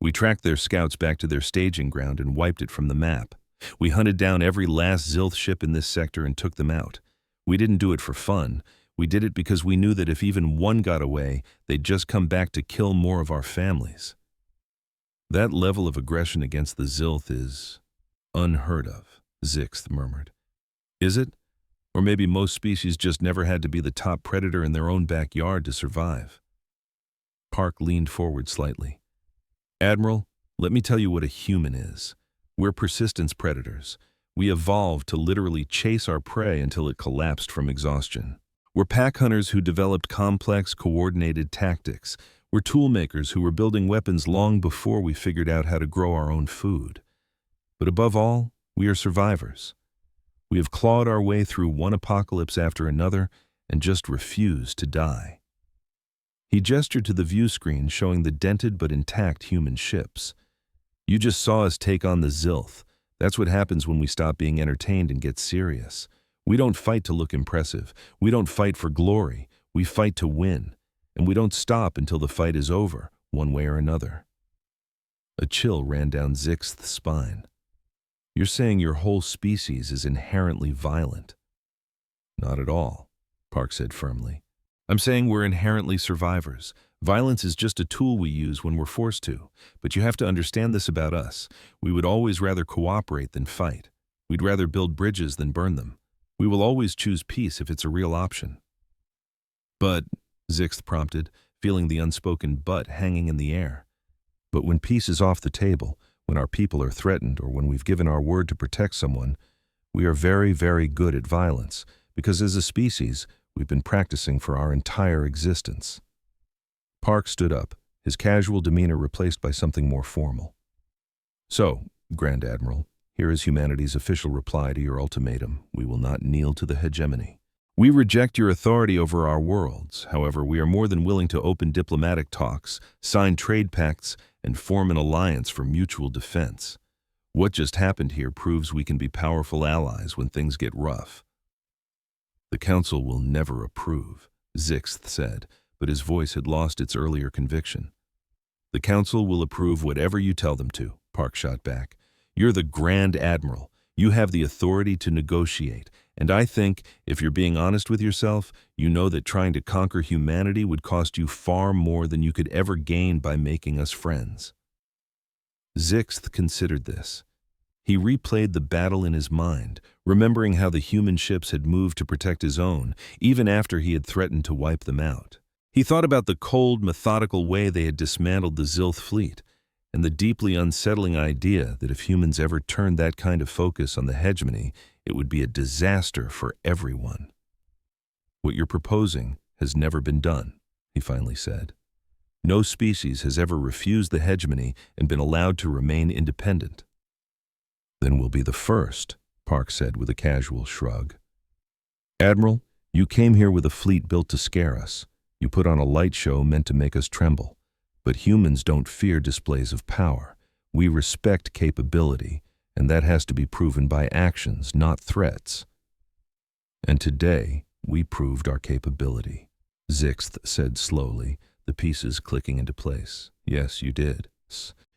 We tracked their scouts back to their staging ground and wiped it from the map. We hunted down every last Zilth ship in this sector and took them out. We didn't do it for fun. We did it because we knew that if even one got away, they'd just come back to kill more of our families. That level of aggression against the Zilth is unheard of, Zixth murmured. Is it? Or maybe most species just never had to be the top predator in their own backyard to survive. Park leaned forward slightly. Admiral, let me tell you what a human is. We're persistence predators. We evolved to literally chase our prey until it collapsed from exhaustion. We're pack hunters who developed complex, coordinated tactics. We're tool makers who were building weapons long before we figured out how to grow our own food. But above all, we are survivors. We have clawed our way through one apocalypse after another and just refused to die. He gestured to the view screen showing the dented but intact human ships. You just saw us take on the Zilth. That's what happens when we stop being entertained and get serious. We don't fight to look impressive. We don't fight for glory. We fight to win. And we don't stop until the fight is over, one way or another. A chill ran down Zixth's spine. You're saying your whole species is inherently violent? Not at all, Park said firmly. I'm saying we're inherently survivors. Violence is just a tool we use when we're forced to. But you have to understand this about us. We would always rather cooperate than fight. We'd rather build bridges than burn them. We will always choose peace if it's a real option. But, Zixth prompted, feeling the unspoken but hanging in the air. But when peace is off the table, when our people are threatened, or when we've given our word to protect someone, we are very, very good at violence, because as a species, we've been practicing for our entire existence. Park stood up, his casual demeanor replaced by something more formal. So, Grand Admiral, here is humanity's official reply to your ultimatum. We will not kneel to the hegemony. We reject your authority over our worlds. However, we are more than willing to open diplomatic talks, sign trade pacts, and form an alliance for mutual defense. What just happened here proves we can be powerful allies when things get rough. The Council will never approve, Zixth said, but his voice had lost its earlier conviction. The Council will approve whatever you tell them to, Park shot back. You're the Grand Admiral. You have the authority to negotiate, and I think, if you're being honest with yourself, you know that trying to conquer humanity would cost you far more than you could ever gain by making us friends. Zixth considered this. He replayed the battle in his mind, remembering how the human ships had moved to protect his own, even after he had threatened to wipe them out. He thought about the cold, methodical way they had dismantled the Zilth fleet, and the deeply unsettling idea that if humans ever turned that kind of focus on the hegemony, it would be a disaster for everyone. What you're proposing has never been done, he finally said. No species has ever refused the hegemony and been allowed to remain independent. Then we'll be the first, Park said with a casual shrug. Admiral, you came here with a fleet built to scare us. You put on a light show meant to make us tremble. But humans don't fear displays of power. We respect capability, and that has to be proven by actions, not threats. And today, we proved our capability, Zixth said slowly, the pieces clicking into place. Yes, you did.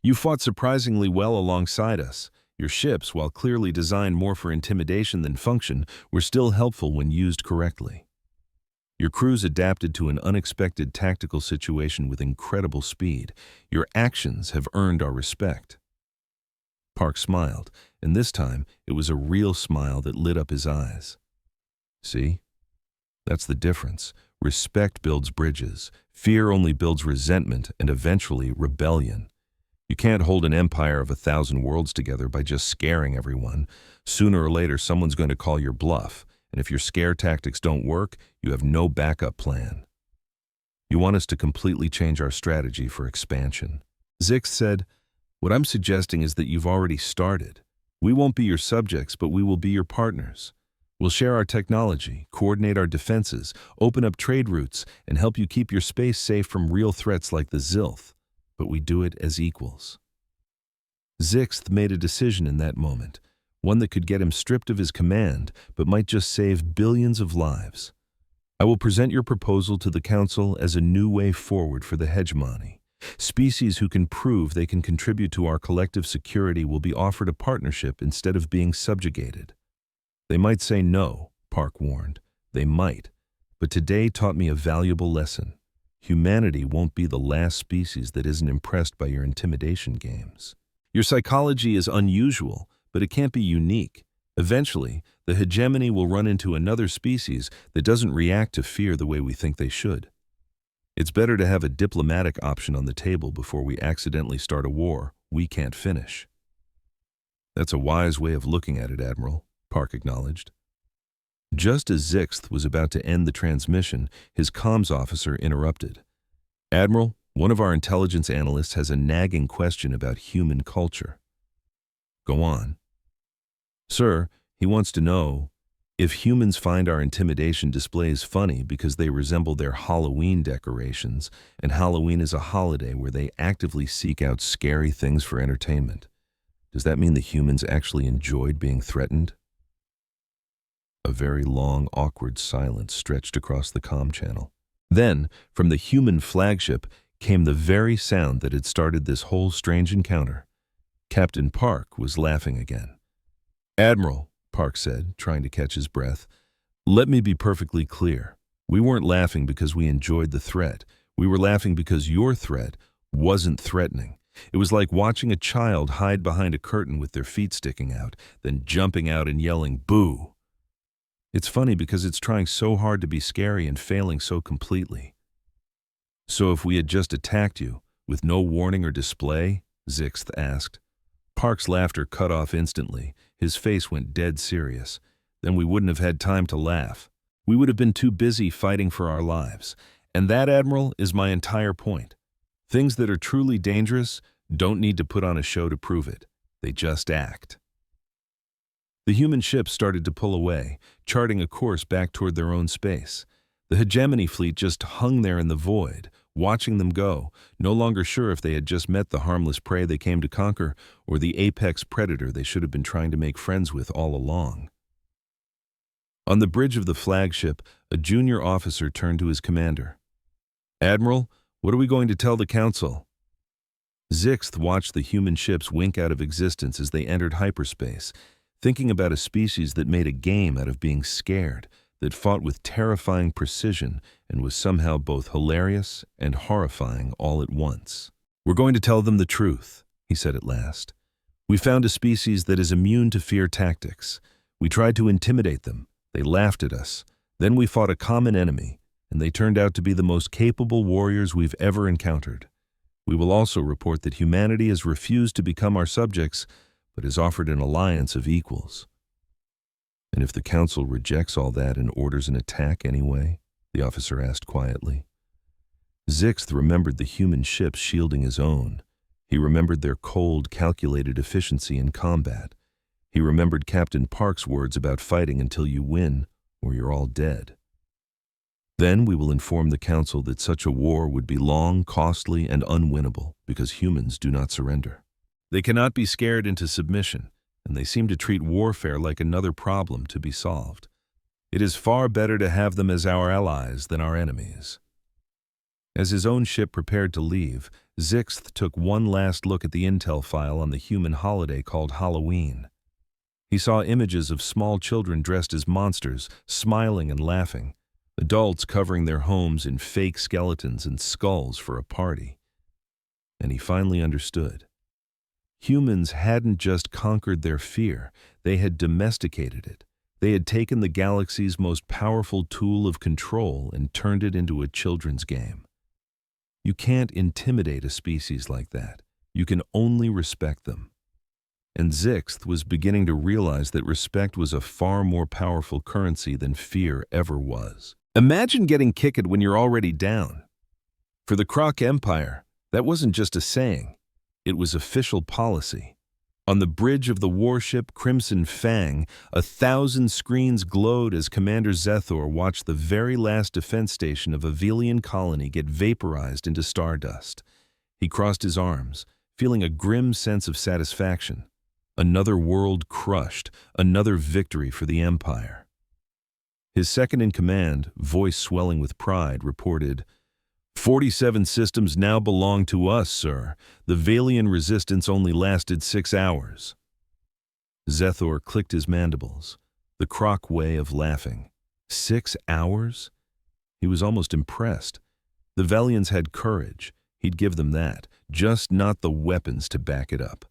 You fought surprisingly well alongside us. Your ships, while clearly designed more for intimidation than function, were still helpful when used correctly. Your crews adapted to an unexpected tactical situation with incredible speed. Your actions have earned our respect. Park smiled, and this time it was a real smile that lit up his eyes. See? That's the difference. Respect builds bridges. Fear only builds resentment and eventually rebellion. You can't hold an empire of 1,000 worlds together by just scaring everyone. Sooner or later, someone's going to call your bluff. And if your scare tactics don't work, you have no backup plan. You want us to completely change our strategy for expansion. Zix said, what I'm suggesting is that you've already started. We won't be your subjects, but we will be your partners. We'll share our technology, coordinate our defenses, open up trade routes, and help you keep your space safe from real threats like the Zilth. But we do it as equals. Zixth made a decision in that moment. One that could get him stripped of his command, but might just save billions of lives. I will present your proposal to the Council as a new way forward for the hegemony. Species who can prove they can contribute to our collective security will be offered a partnership instead of being subjugated. They might say no, Park warned. They might. But today taught me a valuable lesson. Humanity won't be the last species that isn't impressed by your intimidation games. Your psychology is unusual, but it can't be unique. Eventually, the hegemony will run into another species that doesn't react to fear the way we think they should. It's better to have a diplomatic option on the table before we accidentally start a war we can't finish. That's a wise way of looking at it, Admiral, Park acknowledged. Just as Zixth was about to end the transmission, his comms officer interrupted. Admiral, one of our intelligence analysts has a nagging question about human culture. Go on. Sir, he wants to know if humans find our intimidation displays funny because they resemble their Halloween decorations, and Halloween is a holiday where they actively seek out scary things for entertainment. Does that mean the humans actually enjoyed being threatened? A very long, awkward silence stretched across the comm channel. Then, from the human flagship, came the very sound that had started this whole strange encounter. Captain Park was laughing again. Admiral, Park said, trying to catch his breath, let me be perfectly clear. We weren't laughing because we enjoyed the threat. We were laughing because your threat wasn't threatening. It was like watching a child hide behind a curtain with their feet sticking out, then jumping out and yelling, boo. It's funny because it's trying so hard to be scary and failing so completely. So if we had just attacked you, with no warning or display? Zixth asked. Park's laughter cut off instantly. His face went dead serious. Then we wouldn't have had time to laugh. We would have been too busy fighting for our lives. And that, Admiral, is my entire point. Things that are truly dangerous don't need to put on a show to prove it. They just act. The human ships started to pull away, charting a course back toward their own space. The hegemony fleet just hung there in the void, watching them go, no longer sure if they had just met the harmless prey they came to conquer or the apex predator they should have been trying to make friends with all along. On the bridge of the flagship, a junior officer turned to his commander. "Admiral, what are we going to tell the council?" Zixth watched the human ships wink out of existence as they entered hyperspace, thinking about a species that made a game out of being scared, that fought with terrifying precision and was somehow both hilarious and horrifying all at once. "We're going to tell them the truth," he said at last. "We found a species that is immune to fear tactics. We tried to intimidate them. They laughed at us. Then we fought a common enemy, and they turned out to be the most capable warriors we've ever encountered. We will also report that humanity has refused to become our subjects, but has offered an alliance of equals." "And if the council rejects all that and orders an attack anyway?" the officer asked quietly. Zixth remembered the human ships shielding his own. He remembered their cold, calculated efficiency in combat. He remembered Captain Park's words about fighting until you win or you're all dead. "Then we will inform the council that such a war would be long, costly, and unwinnable because humans do not surrender. They cannot be scared into submission, and they seem to treat warfare like another problem to be solved. It is far better to have them as our allies than our enemies." As his own ship prepared to leave, Zixth took one last look at the intel file on the human holiday called Halloween. He saw images of small children dressed as monsters, smiling and laughing, adults covering their homes in fake skeletons and skulls for a party. And he finally understood. Humans hadn't just conquered their fear, they had domesticated it. They had taken the galaxy's most powerful tool of control and turned it into a children's game. You can't intimidate a species like that. You can only respect them. And Zixth was beginning to realize that respect was a far more powerful currency than fear ever was. Imagine getting kicked when you're already down. For the Croc Empire, that wasn't just a saying. It was official policy. On the bridge of the warship Crimson Fang, 1,000 screens glowed as Commander Zethor watched the very last defense station of a Velian colony get vaporized into stardust. He crossed his arms, feeling a grim sense of satisfaction. Another world crushed, another victory for the Empire. His second-in-command, voice swelling with pride, reported, 47 systems now belong to us, sir. The Valian resistance only lasted 6 hours. Zethor clicked his mandibles, the Croc way of laughing. 6 hours? He was almost impressed. The Valians had courage. He'd give them that, just not the weapons to back it up.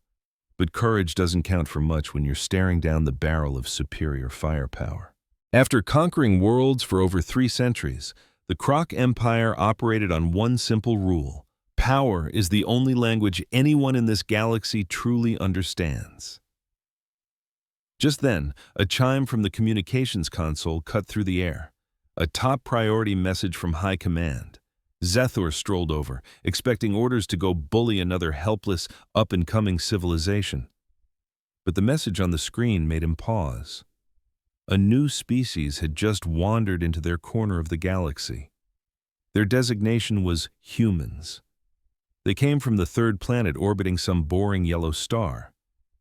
But courage doesn't count for much when you're staring down the barrel of superior firepower. After conquering worlds for over 3 centuries, the Croc Empire operated on one simple rule. Power is the only language anyone in this galaxy truly understands. Just then, a chime from the communications console cut through the air. A top priority message from High Command. Zethor strolled over, expecting orders to go bully another helpless, up-and-coming civilization. But the message on the screen made him pause. A new species had just wandered into their corner of the galaxy. Their designation was humans. They came from the third planet orbiting some boring yellow star.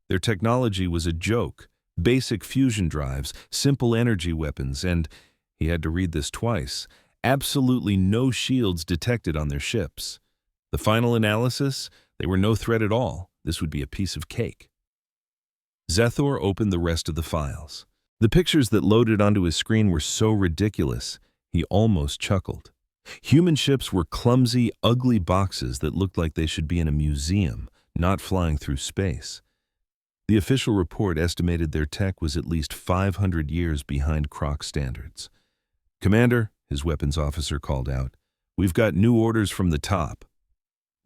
Their technology was a joke, basic fusion drives, simple energy weapons, and, he had to read this twice, absolutely no shields detected on their ships. The final analysis? They were no threat at all. This would be a piece of cake. Zethor opened the rest of the files. The pictures that loaded onto his screen were so ridiculous, he almost chuckled. Human ships were clumsy, ugly boxes that looked like they should be in a museum, not flying through space. The official report estimated their tech was at least 500 years behind Croc standards. "Commander," his weapons officer called out, "we've got new orders from the top."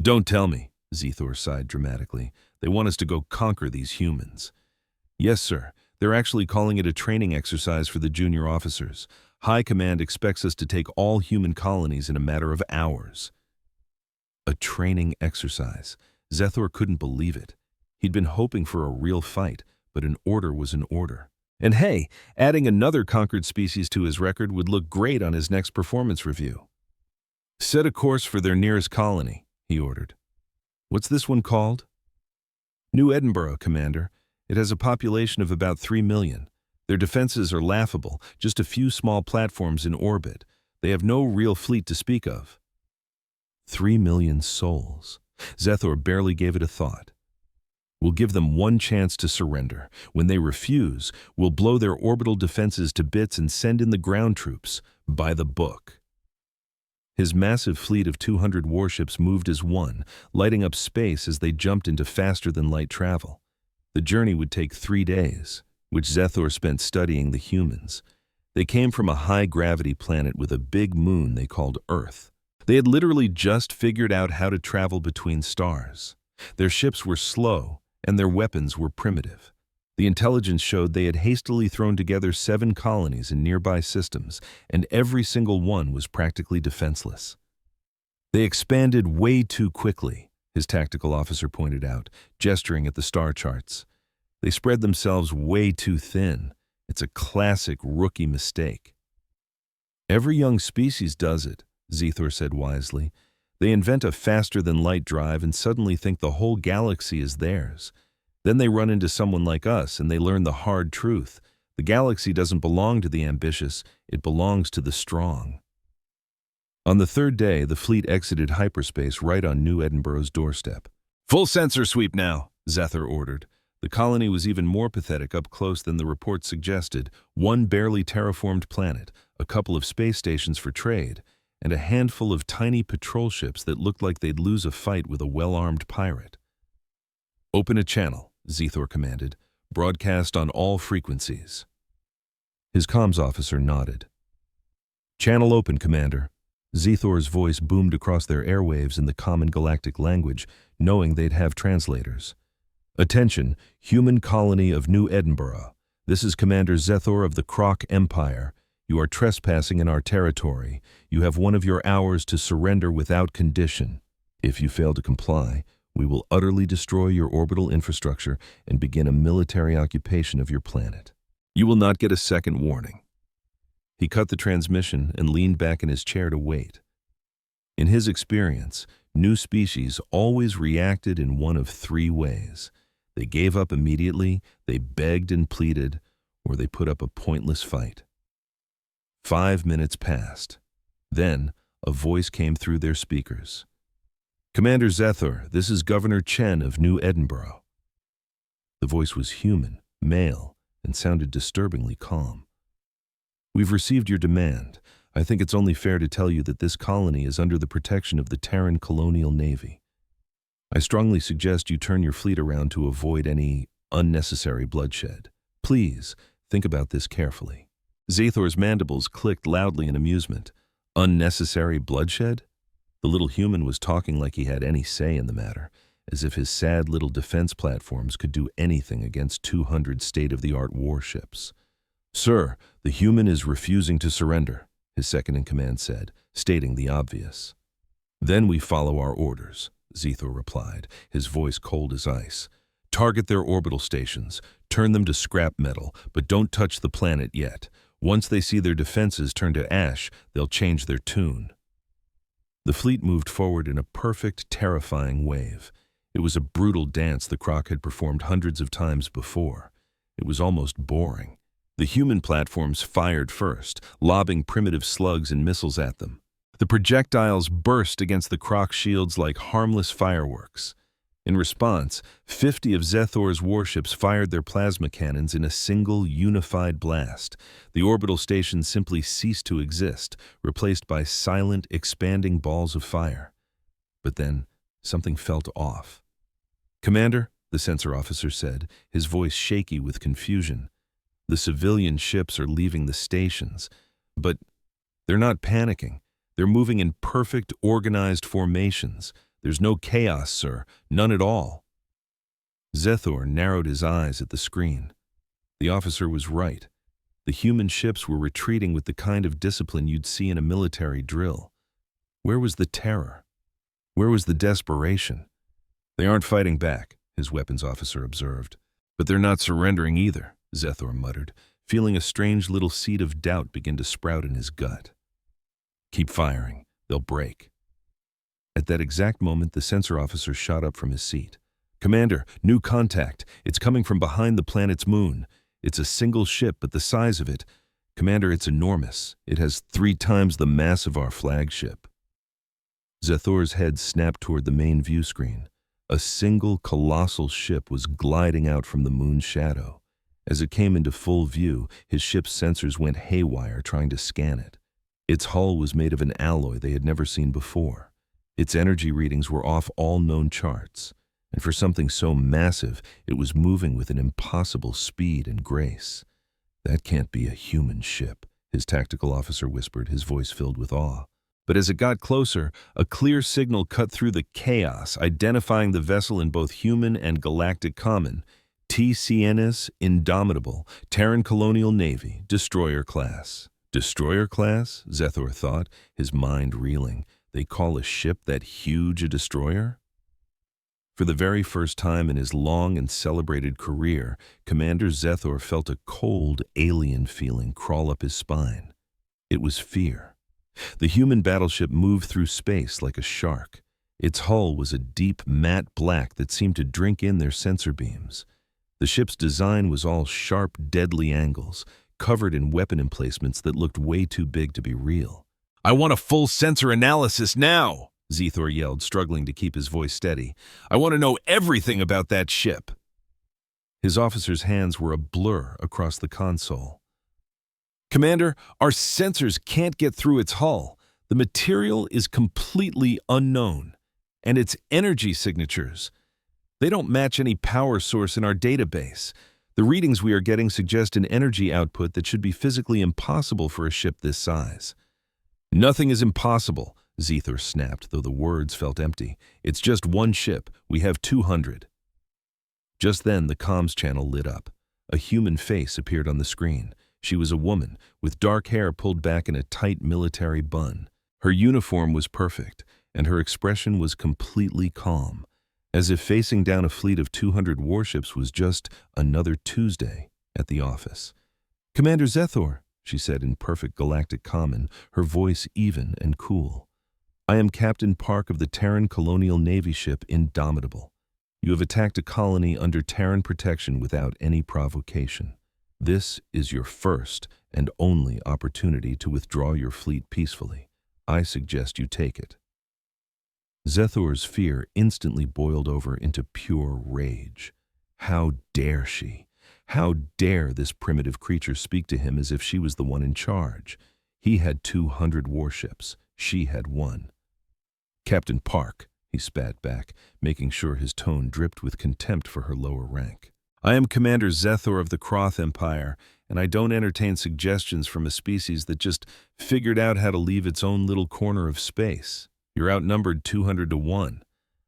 "Don't tell me," Zethor sighed dramatically. "They want us to go conquer these humans." "Yes, sir. They're actually calling it a training exercise for the junior officers. High Command expects us to take all human colonies in a matter of hours." A training exercise. Zethor couldn't believe it. He'd been hoping for a real fight, but an order was an order. And hey, adding another conquered species to his record would look great on his next performance review. Set a course for their nearest colony, he ordered. What's this one called? New Edinburgh, Commander. It has a population of about 3 million. Their defenses are laughable, just a few small platforms in orbit. They have no real fleet to speak of. 3 million souls. Zethor barely gave it a thought. We'll give them one chance to surrender. When they refuse, we'll blow their orbital defenses to bits and send in the ground troops, by the book. His massive fleet of 200 warships moved as one, lighting up space as they jumped into faster-than-light travel. The journey would take 3 days, which Zethor spent studying the humans. They came from a high-gravity planet with a big moon they called Earth. They had literally just figured out how to travel between stars. Their ships were slow, and their weapons were primitive. The intelligence showed they had hastily thrown together 7 colonies in nearby systems, and every single one was practically defenseless. They expanded way too quickly, his tactical officer pointed out, gesturing at the star charts. They spread themselves way too thin. It's a classic rookie mistake. Every young species does it, Zethor said wisely. They invent a faster-than-light drive and suddenly think the whole galaxy is theirs. Then they run into someone like us and they learn the hard truth. The galaxy doesn't belong to the ambitious, it belongs to the strong. On the 3rd day, the fleet exited hyperspace right on New Edinburgh's doorstep. Full sensor sweep now, Zethor ordered. The colony was even more pathetic up close than the report suggested. One barely terraformed planet, a couple of space stations for trade, and a handful of tiny patrol ships that looked like they'd lose a fight with a well-armed pirate. Open a channel, Zethor commanded. Broadcast on all frequencies. His comms officer nodded. Channel open, Commander. Zethor's voice boomed across their airwaves in the common galactic language, knowing they'd have translators. Attention, human colony of New Edinburgh. This is Commander Zethor of the Croc Empire. You are trespassing in our territory. You have 1 of your hours to surrender without condition. If you fail to comply, we will utterly destroy your orbital infrastructure and begin a military occupation of your planet. You will not get a second warning. He cut the transmission and leaned back in his chair to wait. In his experience, new species always reacted in one of 3 ways. They gave up immediately, they begged and pleaded, or they put up a pointless fight. 5 minutes passed. Then, a voice came through their speakers. Commander Zethor, this is Governor Chen of New Edinburgh. The voice was human, male, and sounded disturbingly calm. We've received your demand. I think it's only fair to tell you that this colony is under the protection of the Terran Colonial Navy. I strongly suggest you turn your fleet around to avoid any unnecessary bloodshed. Please, think about this carefully. Zethor's mandibles clicked loudly in amusement. Unnecessary bloodshed? The little human was talking like he had any say in the matter, as if his sad little defense platforms could do anything against 200 state-of-the-art warships. Sir, the human is refusing to surrender, his second-in-command said, stating the obvious. Then we follow our orders, Zethor replied, his voice cold as ice. Target their orbital stations, turn them to scrap metal, but don't touch the planet yet. Once they see their defenses turn to ash, they'll change their tune. The fleet moved forward in a perfect, terrifying wave. It was a brutal dance the Croc had performed hundreds of times before. It was almost boring. The human platforms fired first, lobbing primitive slugs and missiles at them. The projectiles burst against the Croc's shields like harmless fireworks. In response, 50 of Zethor's warships fired their plasma cannons in a single, unified blast. The orbital stations simply ceased to exist, replaced by silent, expanding balls of fire. But then, something felt off. Commander, the sensor officer said, his voice shaky with confusion. The civilian ships are leaving the stations, but they're not panicking. They're moving in perfect, organized formations. There's no chaos, sir. None at all. Zethor narrowed his eyes at the screen. The officer was right. The human ships were retreating with the kind of discipline you'd see in a military drill. Where was the terror? Where was the desperation? They aren't fighting back, his weapons officer observed. But they're not surrendering either, Zethor muttered, feeling a strange little seed of doubt begin to sprout in his gut. Keep firing. They'll break. At that exact moment, the sensor officer shot up from his seat. Commander, new contact. It's coming from behind the planet's moon. It's a single ship, but the size of it. Commander, it's enormous. It has 3 times the mass of our flagship. Zethor's head snapped toward the main view screen. A single colossal ship was gliding out from the moon's shadow. As it came into full view, his ship's sensors went haywire trying to scan it. Its hull was made of an alloy they had never seen before. Its energy readings were off all known charts, and for something so massive, it was moving with an impossible speed and grace. That can't be a human ship, his tactical officer whispered, his voice filled with awe. But as it got closer, a clear signal cut through the chaos, identifying the vessel in both human and galactic common. TCNS Indomitable, Terran Colonial Navy, Destroyer Class. Destroyer Class? Zethor thought, his mind reeling. They call a ship that huge a destroyer? For the very first time in his long and celebrated career, Commander Zethor felt a cold, alien feeling crawl up his spine. It was fear. The human battleship moved through space like a shark. Its hull was a deep, matte black that seemed to drink in their sensor beams. The ship's design was all sharp, deadly angles, covered in weapon emplacements that looked way too big to be real. "I want a full sensor analysis now!" Zethor yelled, struggling to keep his voice steady. "I want to know everything about that ship!" His officer's hands were a blur across the console. "Commander, our sensors can't get through its hull. The material is completely unknown. And its energy signatures, they don't match any power source in our database. The readings we are getting suggest an energy output that should be physically impossible for a ship this size." "Nothing is impossible," Zethor snapped, though the words felt empty. "It's just one ship. We have 200. Just then, the comms channel lit up. A human face appeared on the screen. She was a woman, with dark hair pulled back in a tight military bun. Her uniform was perfect, and her expression was completely calm, as if facing down a fleet of 200 warships was just another Tuesday at the office. "Commander Zethor," she said in perfect galactic common, her voice even and cool. "I am Captain Park of the Terran Colonial Navy ship Indomitable. You have attacked a colony under Terran protection without any provocation. This is your first and only opportunity to withdraw your fleet peacefully. I suggest you take it." Zethor's fear instantly boiled over into pure rage. How dare she? How dare this primitive creature speak to him as if she was the one in charge? He had 200 warships. She had 1. "Captain Park," he spat back, making sure his tone dripped with contempt for her lower rank. "I am Commander Zethor of the Kroth Empire, and I don't entertain suggestions from a species that just figured out how to leave its own little corner of space. You're outnumbered 200 to 1.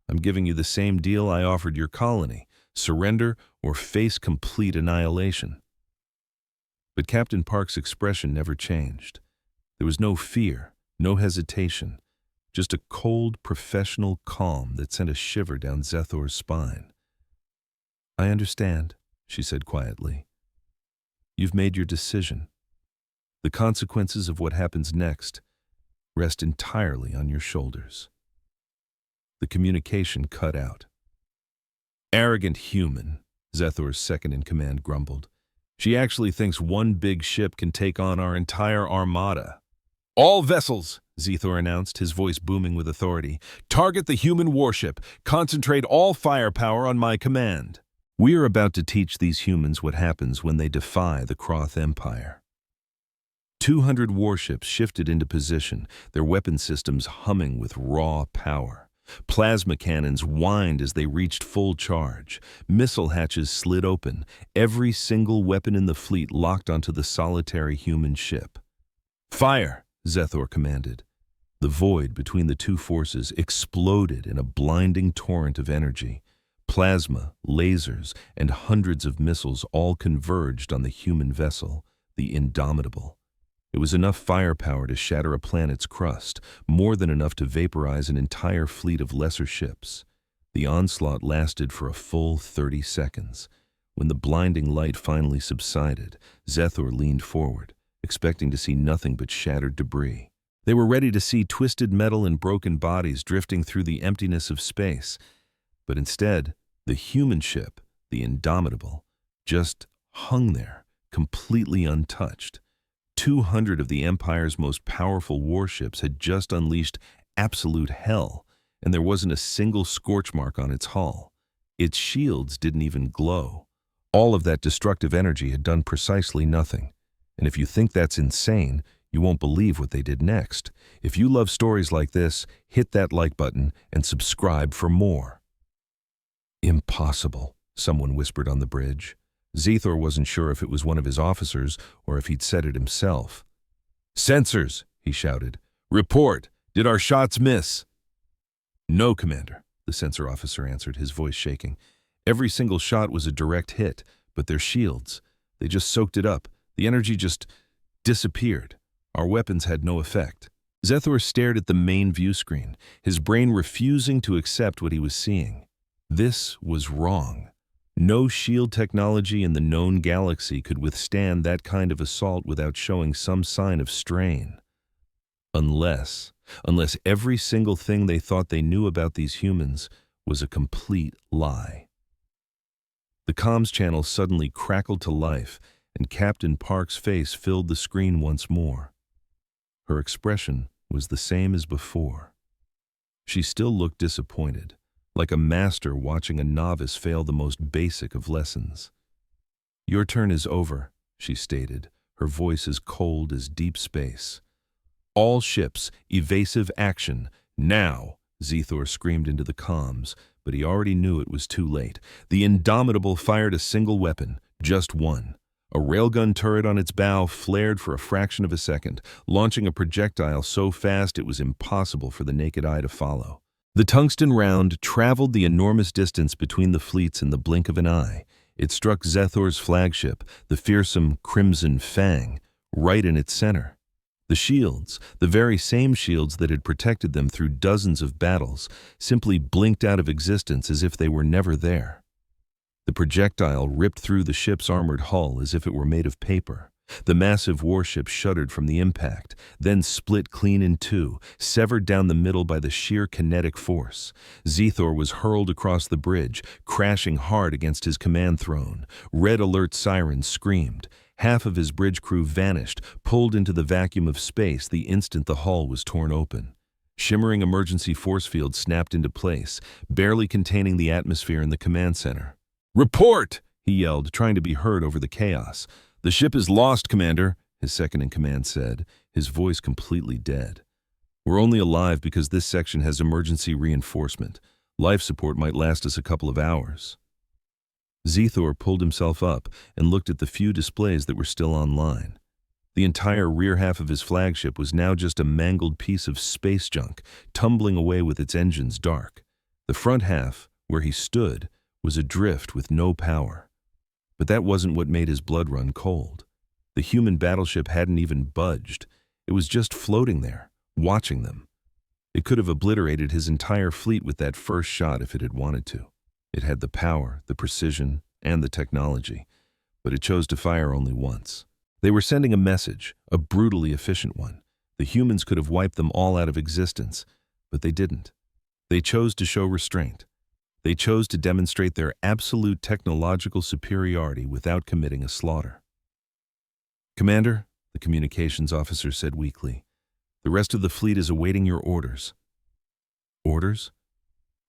I'm giving you the same deal I offered your colony. Surrender or face complete annihilation." But Captain Park's expression never changed. There was no fear, no hesitation, just a cold, professional calm that sent a shiver down Zethor's spine. "I understand," she said quietly. "You've made your decision. The consequences of what happens next rest entirely on your shoulders." The communication cut out. "Arrogant human," Zethor's second-in-command grumbled. "She actually thinks one big ship can take on our entire armada." "All vessels," Zethor announced, his voice booming with authority, "target the human warship. Concentrate all firepower on my command. We are about to teach these humans what happens when they defy the Kroth Empire." 200 warships shifted into position, their weapon systems humming with raw power. Plasma cannons whined as they reached full charge. Missile hatches slid open, every single weapon in the fleet locked onto the solitary human ship. "Fire!" Zethor commanded. The void between the two forces exploded in a blinding torrent of energy. Plasma, lasers, and hundreds of missiles all converged on the human vessel, the Indomitable. It was enough firepower to shatter a planet's crust, more than enough to vaporize an entire fleet of lesser ships. The onslaught lasted for a full 30 seconds. When the blinding light finally subsided, Zethor leaned forward, expecting to see nothing but shattered debris. They were ready to see twisted metal and broken bodies drifting through the emptiness of space, but instead, the human ship, the Indomitable, just hung there, completely untouched. 200 of the Empire's most powerful warships had just unleashed absolute hell, and there wasn't a single scorch mark on its hull. Its shields didn't even glow. All of that destructive energy had done precisely nothing. And if you think that's insane, you won't believe what they did next. If you love stories like this, hit that like button and subscribe for more. Impossible, someone whispered on the bridge. Zethor wasn't sure if it was one of his officers or if he'd said it himself. "Sensors," he shouted. "Report. Did our shots miss?" "No, Commander," the sensor officer answered, his voice shaking. "Every single shot was a direct hit, but their shields, they just soaked it up. The energy just disappeared. Our weapons had no effect." Zethor stared at the main view screen, his brain refusing to accept what he was seeing. This was wrong. No shield technology in the known galaxy could withstand that kind of assault without showing some sign of strain. Unless every single thing they thought they knew about these humans was a complete lie. The comms channel suddenly crackled to life, and Captain Park's face filled the screen once more. Her expression was the same as before. She still looked disappointed, like a master watching a novice fail the most basic of lessons. "Your turn is over," she stated, her voice as cold as deep space. "All ships, evasive action, now!" Zethor screamed into the comms, but he already knew it was too late. The Indomitable fired a single weapon, just one. A railgun turret on its bow flared for a fraction of a second, launching a projectile so fast it was impossible for the naked eye to follow. The tungsten round traveled the enormous distance between the fleets in the blink of an eye. It struck Zethor's flagship, the fearsome Crimson Fang, right in its center. The shields, the very same shields that had protected them through dozens of battles, simply blinked out of existence as if they were never there. The projectile ripped through the ship's armored hull as if it were made of paper. The massive warship shuddered from the impact, then split clean in two, severed down the middle by the sheer kinetic force. Zethor was hurled across the bridge, crashing hard against his command throne. Red alert sirens screamed. Half of his bridge crew vanished, pulled into the vacuum of space the instant the hull was torn open. Shimmering emergency force fields snapped into place, barely containing the atmosphere in the command center. "Report!" he yelled, trying to be heard over the chaos. "The ship is lost, Commander," his second-in-command said, his voice completely dead. "We're only alive because this section has emergency reinforcement. Life support might last us a couple of hours." Zethor pulled himself up and looked at the few displays that were still online. The entire rear half of his flagship was now just a mangled piece of space junk, tumbling away with its engines dark. The front half, where he stood, was adrift with no power. But that wasn't what made his blood run cold. The human battleship hadn't even budged. It was just floating there, watching them. It could have obliterated his entire fleet with that first shot if it had wanted to. It had the power, the precision, and the technology, but it chose to fire only once. They were sending a message, a brutally efficient one. The humans could have wiped them all out of existence, but they didn't. They chose to show restraint. They chose to demonstrate their absolute technological superiority without committing a slaughter. "Commander," the communications officer said weakly, "the rest of the fleet is awaiting your orders." Orders?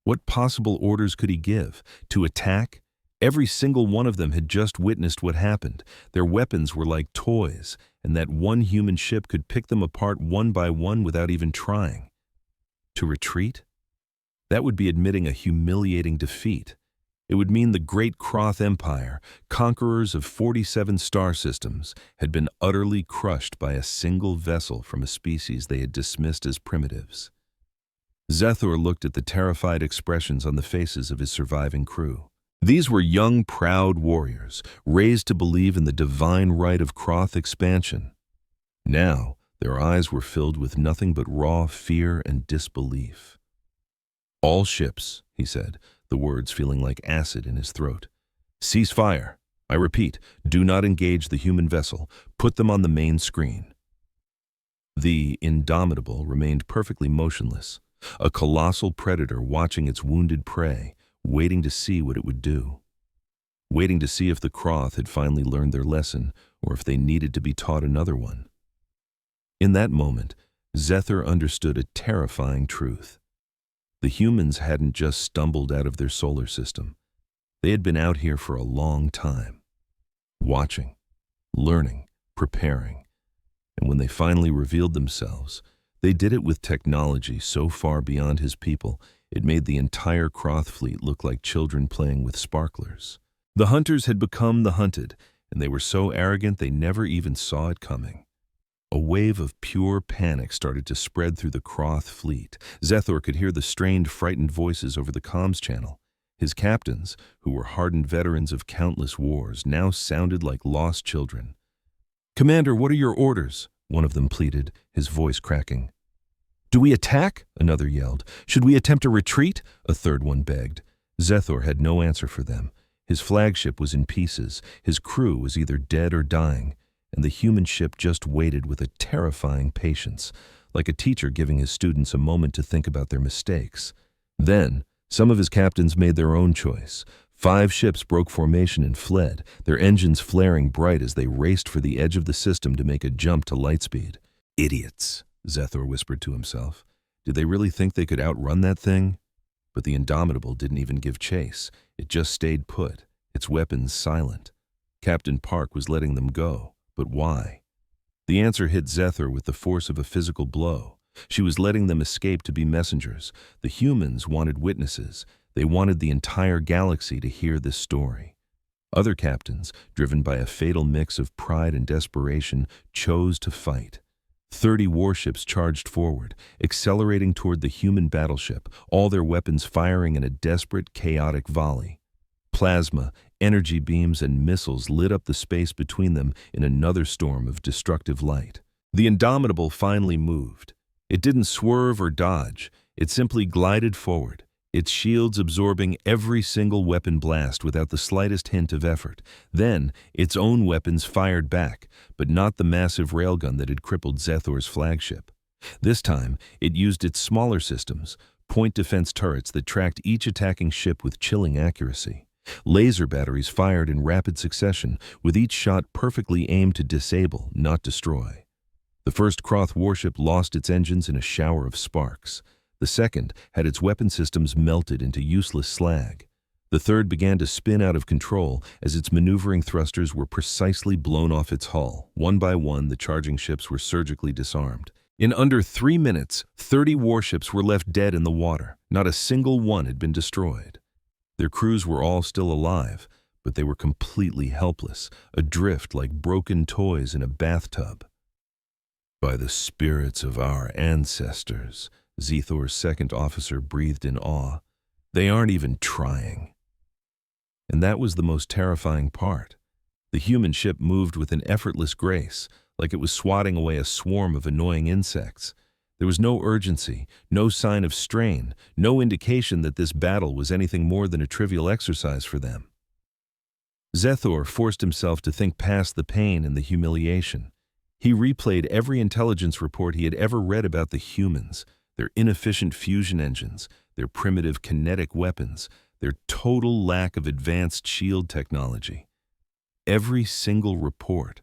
What possible orders could he give? To attack? Every single one of them had just witnessed what happened. Their weapons were like toys, and that one human ship could pick them apart one by one without even trying. To retreat? That would be admitting a humiliating defeat. It would mean the great Kroth Empire, conquerors of 47 star systems, had been utterly crushed by a single vessel from a species they had dismissed as primitives. Zethor looked at the terrified expressions on the faces of his surviving crew. These were young, proud warriors, raised to believe in the divine right of Kroth expansion. Now, their eyes were filled with nothing but raw fear and disbelief. "All ships," he said, the words feeling like acid in his throat. "Cease fire." I repeat, do not engage the human vessel. Put them on the main screen." The Indomitable remained perfectly motionless, a colossal predator watching its wounded prey, waiting to see what it would do. Waiting to see if the Croth had finally learned their lesson or if they needed to be taught another one. In that moment, Zethar understood a terrifying truth. The humans hadn't just stumbled out of their solar system. They had been out here for a long time, watching, learning, preparing. And when they finally revealed themselves, they did it with technology so far beyond his people, it made the entire Croth fleet look like children playing with sparklers. The hunters had become the hunted, and they were so arrogant they never even saw it coming. A wave of pure panic started to spread through the Croth fleet. Zethar could hear the strained, frightened voices over the comms channel. His captains, who were hardened veterans of countless wars, now sounded like lost children. "Commander, what are your orders?" one of them pleaded, his voice cracking. "Do we attack?" another yelled. "Should we attempt a retreat?" a third one begged. Zethar had no answer for them. His flagship was in pieces, his crew was either dead or dying, and the human ship just waited with a terrifying patience, like a teacher giving his students a moment to think about their mistakes. Then, some of his captains made their own choice. 5 ships broke formation and fled, their engines flaring bright as they raced for the edge of the system to make a jump to lightspeed. "Idiots," Zethar whispered to himself. Did they really think they could outrun that thing? But the Indomitable didn't even give chase. It just stayed put, its weapons silent. Captain Park was letting them go, but why? The answer hit Zethar with the force of a physical blow. She was letting them escape to be messengers. The humans wanted witnesses. They wanted the entire galaxy to hear this story. Other captains, driven by a fatal mix of pride and desperation, chose to fight. 30 warships charged forward, accelerating toward the human battleship, all their weapons firing in a desperate, chaotic volley. Plasma, energy beams, and missiles lit up the space between them in another storm of destructive light. The Indomitable finally moved. It didn't swerve or dodge. It simply glided forward, its shields absorbing every single weapon blast without the slightest hint of effort. Then, its own weapons fired back, but not the massive railgun that had crippled Zethar's flagship. This time, it used its smaller systems, point defense turrets that tracked each attacking ship with chilling accuracy. Laser batteries fired in rapid succession, with each shot perfectly aimed to disable, not destroy. The first Croth warship lost its engines in a shower of sparks. The second had its weapon systems melted into useless slag. The third began to spin out of control as its maneuvering thrusters were precisely blown off its hull. One by one, the charging ships were surgically disarmed. In under 3 minutes, 30 warships were left dead in the water. Not a single one had been destroyed. Their crews were all still alive, but they were completely helpless, adrift like broken toys in a bathtub. "By the spirits of our ancestors," Zethar's second officer breathed in awe. "They aren't even trying." And that was the most terrifying part. The human ship moved with an effortless grace, like it was swatting away a swarm of annoying insects. There was no urgency, no sign of strain, no indication that this battle was anything more than a trivial exercise for them. Zethar forced himself to think past the pain and the humiliation. He replayed every intelligence report he had ever read about the humans, their inefficient fusion engines, their primitive kinetic weapons, their total lack of advanced shield technology. Every single report.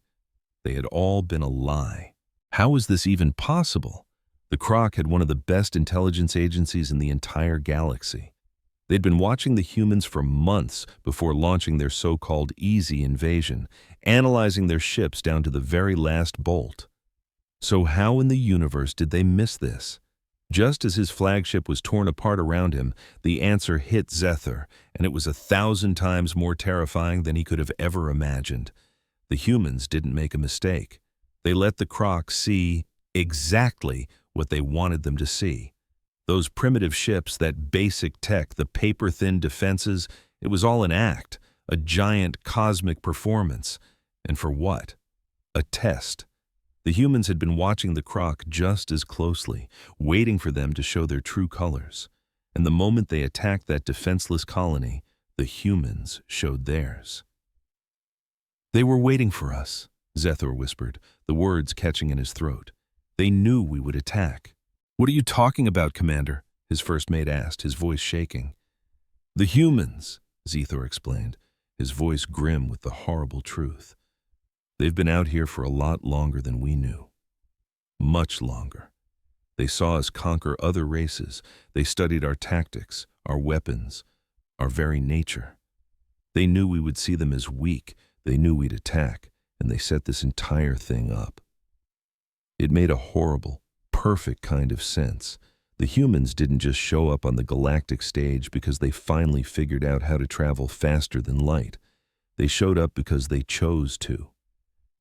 They had all been a lie. How was this even possible? The Croc had one of the best intelligence agencies in the entire galaxy. They'd been watching the humans for months before launching their so-called easy invasion, analyzing their ships down to the very last bolt. So how in the universe did they miss this? Just as his flagship was torn apart around him, the answer hit Zethar, and it was 1,000 times more terrifying than he could have ever imagined. The humans didn't make a mistake. They let the Croc see exactly what they wanted them to see. Those primitive ships, that basic tech, the paper-thin defenses, it was all an act, a giant cosmic performance. And for what? A test. The humans had been watching the Croc just as closely, waiting for them to show their true colors. And the moment they attacked that defenseless colony, the humans showed theirs. They were waiting for us, Zethor whispered, the words catching in his throat. They knew we would attack. What are you talking about, Commander? His first mate asked, his voice shaking. The humans, Zethor explained, his voice grim with the horrible truth. They've been out here for a lot longer than we knew. Much longer. They saw us conquer other races. They studied our tactics, our weapons, our very nature. They knew we would see them as weak. They knew we'd attack, and they set this entire thing up. It made a horrible, perfect kind of sense. The humans didn't just show up on the galactic stage because they finally figured out how to travel faster than light. They showed up because they chose to.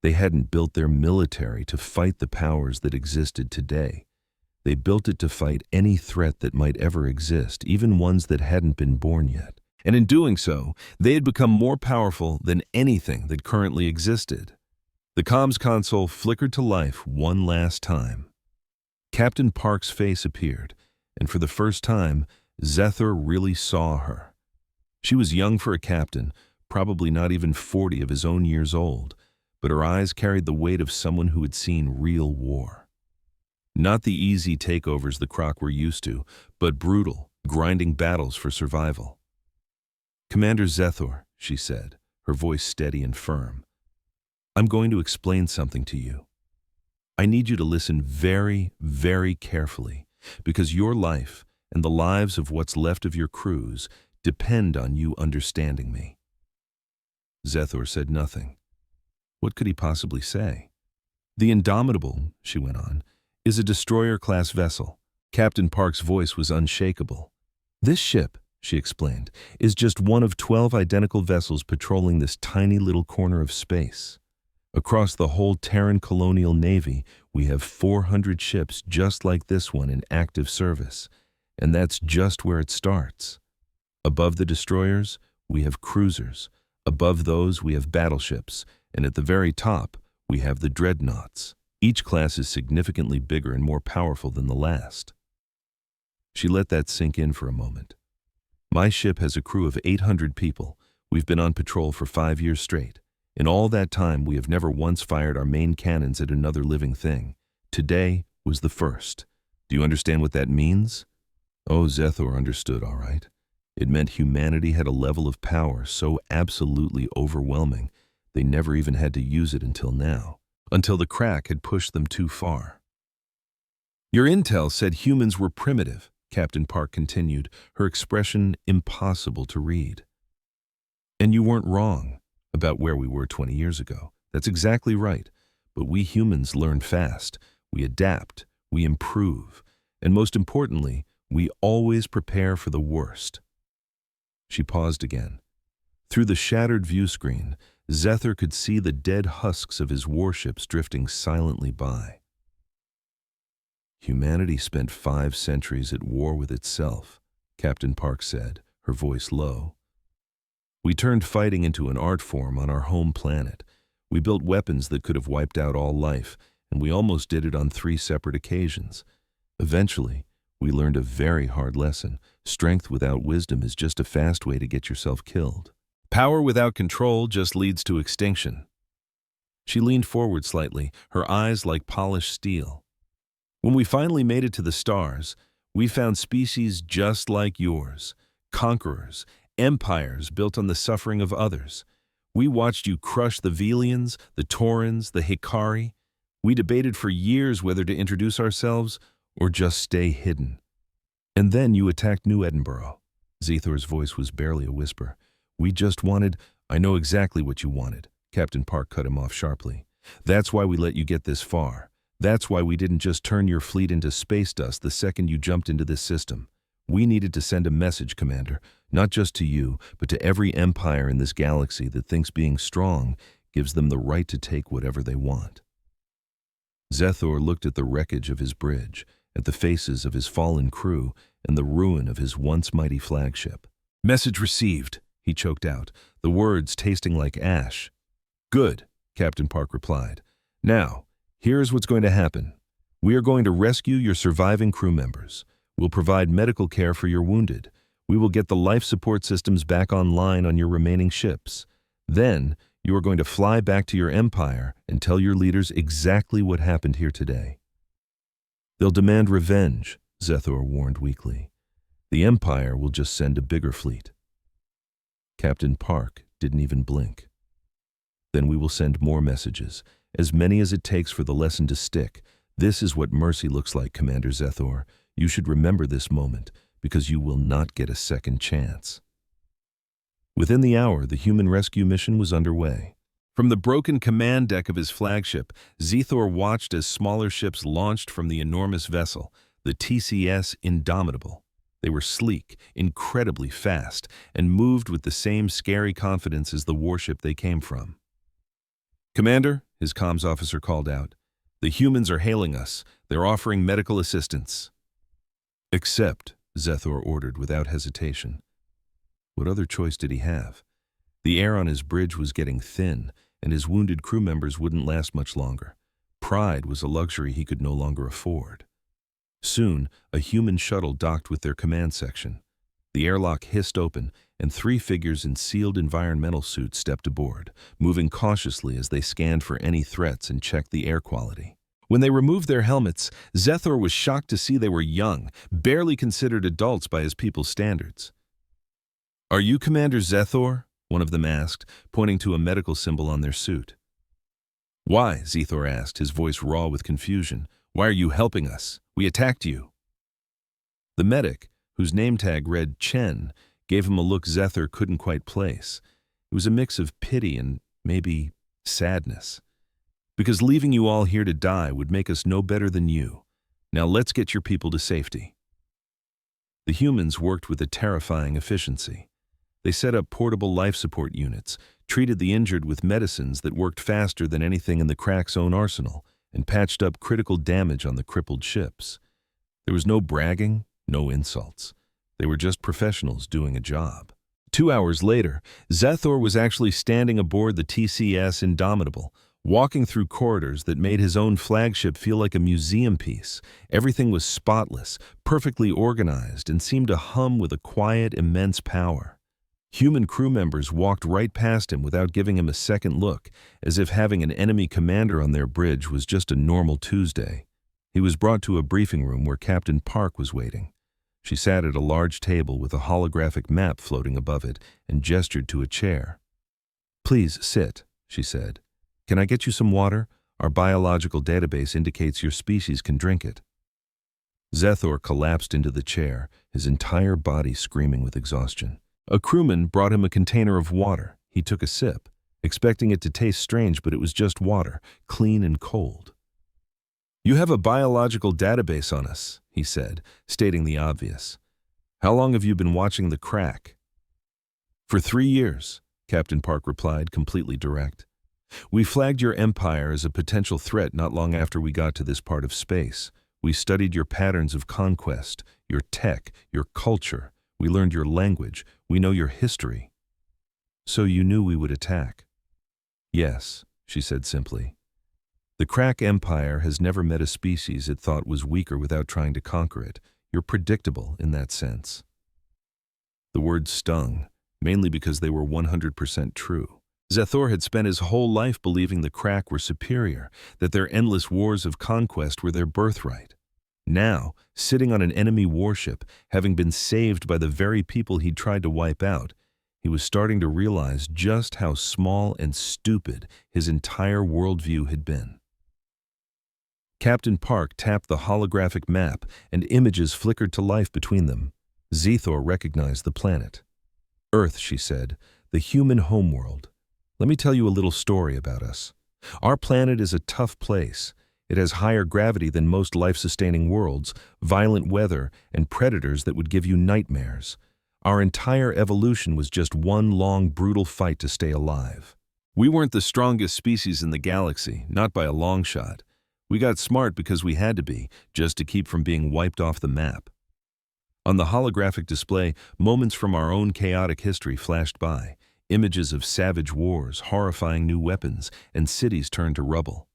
They hadn't built their military to fight the powers that existed today. They built it to fight any threat that might ever exist, even ones that hadn't been born yet. And in doing so, they had become more powerful than anything that currently existed. The comms console flickered to life one last time. Captain Park's face appeared, and for the first time, Zethor really saw her. She was young for a captain, probably not even 40 of his own years old, but her eyes carried the weight of someone who had seen real war. Not the easy takeovers the Croc were used to, but brutal, grinding battles for survival. Commander Zethor, she said, her voice steady and firm, I'm going to explain something to you. I need you to listen very, very carefully, because your life and the lives of what's left of your crews depend on you understanding me. Zethor said nothing. What could he possibly say? The Indomitable, she went on, is a destroyer-class vessel. Captain Park's voice was unshakable. This ship, she explained, is just one of 12 identical vessels patrolling this tiny little corner of space. Across the whole Terran colonial navy, we have 400 ships just like this one in active service, and that's just where it starts. Above the destroyers, we have cruisers. Above those, we have battleships, and at the very top, we have the dreadnoughts. Each class is significantly bigger and more powerful than the last. She let that sink in for a moment. My ship has a crew of 800 people. We've been on patrol for 5 years straight. In all that time, we have never once fired our main cannons at another living thing. Today was the first. Do you understand what that means? Oh, Zethor understood, all right. It meant humanity had a level of power so absolutely overwhelming, they never even had to use it until now. Until the crack had pushed them too far. Your intel said humans were primitive, Captain Park continued, her expression impossible to read. And you weren't wrong about where we were 20 years ago. That's exactly right. But we humans learn fast. We adapt. We improve. And most importantly, we always prepare for the worst. She paused again. Through the shattered view screen, Zethor could see the dead husks of his warships drifting silently by. Humanity spent 5 centuries at war with itself, Captain Park said, her voice low. We turned fighting into an art form on our home planet. We built weapons that could have wiped out all life, and we almost did it on 3 separate occasions. Eventually, we learned a very hard lesson. Strength without wisdom is just a fast way to get yourself killed. Power without control just leads to extinction. She leaned forward slightly, her eyes like polished steel. When we finally made it to the stars, we found species just like yours, conquerors, empires built on the suffering of others. We watched you crush the Velians, the Taurans, the Hikari. We debated for years whether to introduce ourselves or just stay hidden. And then you attacked New Edinburgh. Zethor's voice was barely a whisper. We just wanted— I know exactly what you wanted. Captain Park cut him off sharply. That's why we let you get this far. That's why we didn't just turn your fleet into space dust the second you jumped into this system. We needed to send a message, Commander, not just to you, but to every empire in this galaxy that thinks being strong gives them the right to take whatever they want. Zethor looked at the wreckage of his bridge, at the faces of his fallen crew, and the ruin of his once mighty flagship. Message received, he choked out, the words tasting like ash. Good, Captain Park replied. Now, here's what's going to happen. We are going to rescue your surviving crew members. We'll provide medical care for your wounded. We will get the life support systems back online on your remaining ships. Then, You are going to fly back to your empire and tell your leaders exactly what happened here today. They'll demand revenge, Zethor warned weakly. The Empire will just send a bigger fleet. Captain Park didn't even blink. Then we will send more messages, as many as it takes for the lesson to stick. This is what mercy looks like, Commander Zethor. You should remember this moment, because you will not get a second chance. Within the hour, the human rescue mission was underway. From the broken command deck of his flagship, Zethor watched as smaller ships launched from the enormous vessel, the TCS Indomitable. They were sleek, incredibly fast, and moved with the same scary confidence as the warship they came from. "Commander," his comms officer called out, "the humans are hailing us. They're offering medical assistance." "Accept," Zethor ordered without hesitation. What other choice did he have? The air on his bridge was getting thin, and his wounded crew members wouldn't last much longer. Pride was a luxury he could no longer afford. Soon, a human shuttle docked with their command section. The airlock hissed open, and 3 figures in sealed environmental suits stepped aboard, moving cautiously as they scanned for any threats and checked the air quality. When they removed their helmets, Zethor was shocked to see they were young, barely considered adults by his people's standards. "Are you Commander Zethor?" one of them asked, pointing to a medical symbol on their suit. "Why?" Zethor asked, his voice raw with confusion. "Why are you helping us? We attacked you." The medic, whose name tag read Chen, gave him a look Zethor couldn't quite place. It was a mix of pity and maybe sadness. "Because leaving you all here to die would make us no better than you. Now let's get your people to safety." The humans worked with a terrifying efficiency. They set up portable life support units, treated the injured with medicines that worked faster than anything in the Crack's own arsenal, and patched up critical damage on the crippled ships. There was no bragging, no insults. They were just professionals doing a job. 2 hours later, Zethor was actually standing aboard the TCS Indomitable, walking through corridors that made his own flagship feel like a museum piece. Everything was spotless, perfectly organized, and seemed to hum with a quiet, immense power. Human crew members walked right past him without giving him a second look, as if having an enemy commander on their bridge was just a normal Tuesday. He was brought to a briefing room where Captain Park was waiting. She sat at a large table with a holographic map floating above it and gestured to a chair. "Please sit," she said. "Can I get you some water? Our biological database indicates your species can drink it." Zethor collapsed into the chair, his entire body screaming with exhaustion. A crewman brought him a container of water. He took a sip, expecting it to taste strange, but it was just water, clean and cold. "You have a biological database on us," he said, stating the obvious. "How long have you been watching the Crack?" "For 3 years," Captain Park replied, completely direct. "We flagged your empire as a potential threat not long after we got to this part of space. We studied your patterns of conquest, your tech, your culture. We learned your language. We know your history." "So you knew we would attack?" "Yes," she said simply. "The Crack Empire has never met a species it thought was weaker without trying to conquer it. You're predictable in that sense." The words stung, mainly because they were 100% true. Zethor had spent his whole life believing the Crack were superior, that their endless wars of conquest were their birthright. Now, sitting on an enemy warship, having been saved by the very people he'd tried to wipe out, he was starting to realize just how small and stupid his entire worldview had been. Captain Park tapped the holographic map, and images flickered to life between them. Zethor recognized the planet. "Earth," she said, "the human homeworld. Let me tell you a little story about us. Our planet is a tough place. It has higher gravity than most life-sustaining worlds, violent weather, and predators that would give you nightmares. Our entire evolution was just one long, brutal fight to stay alive. We weren't the strongest species in the galaxy, not by a long shot. We got smart because we had to be, just to keep from being wiped off the map." On the holographic display, moments from our own chaotic history flashed by, images of savage wars, horrifying new weapons, and cities turned to rubble.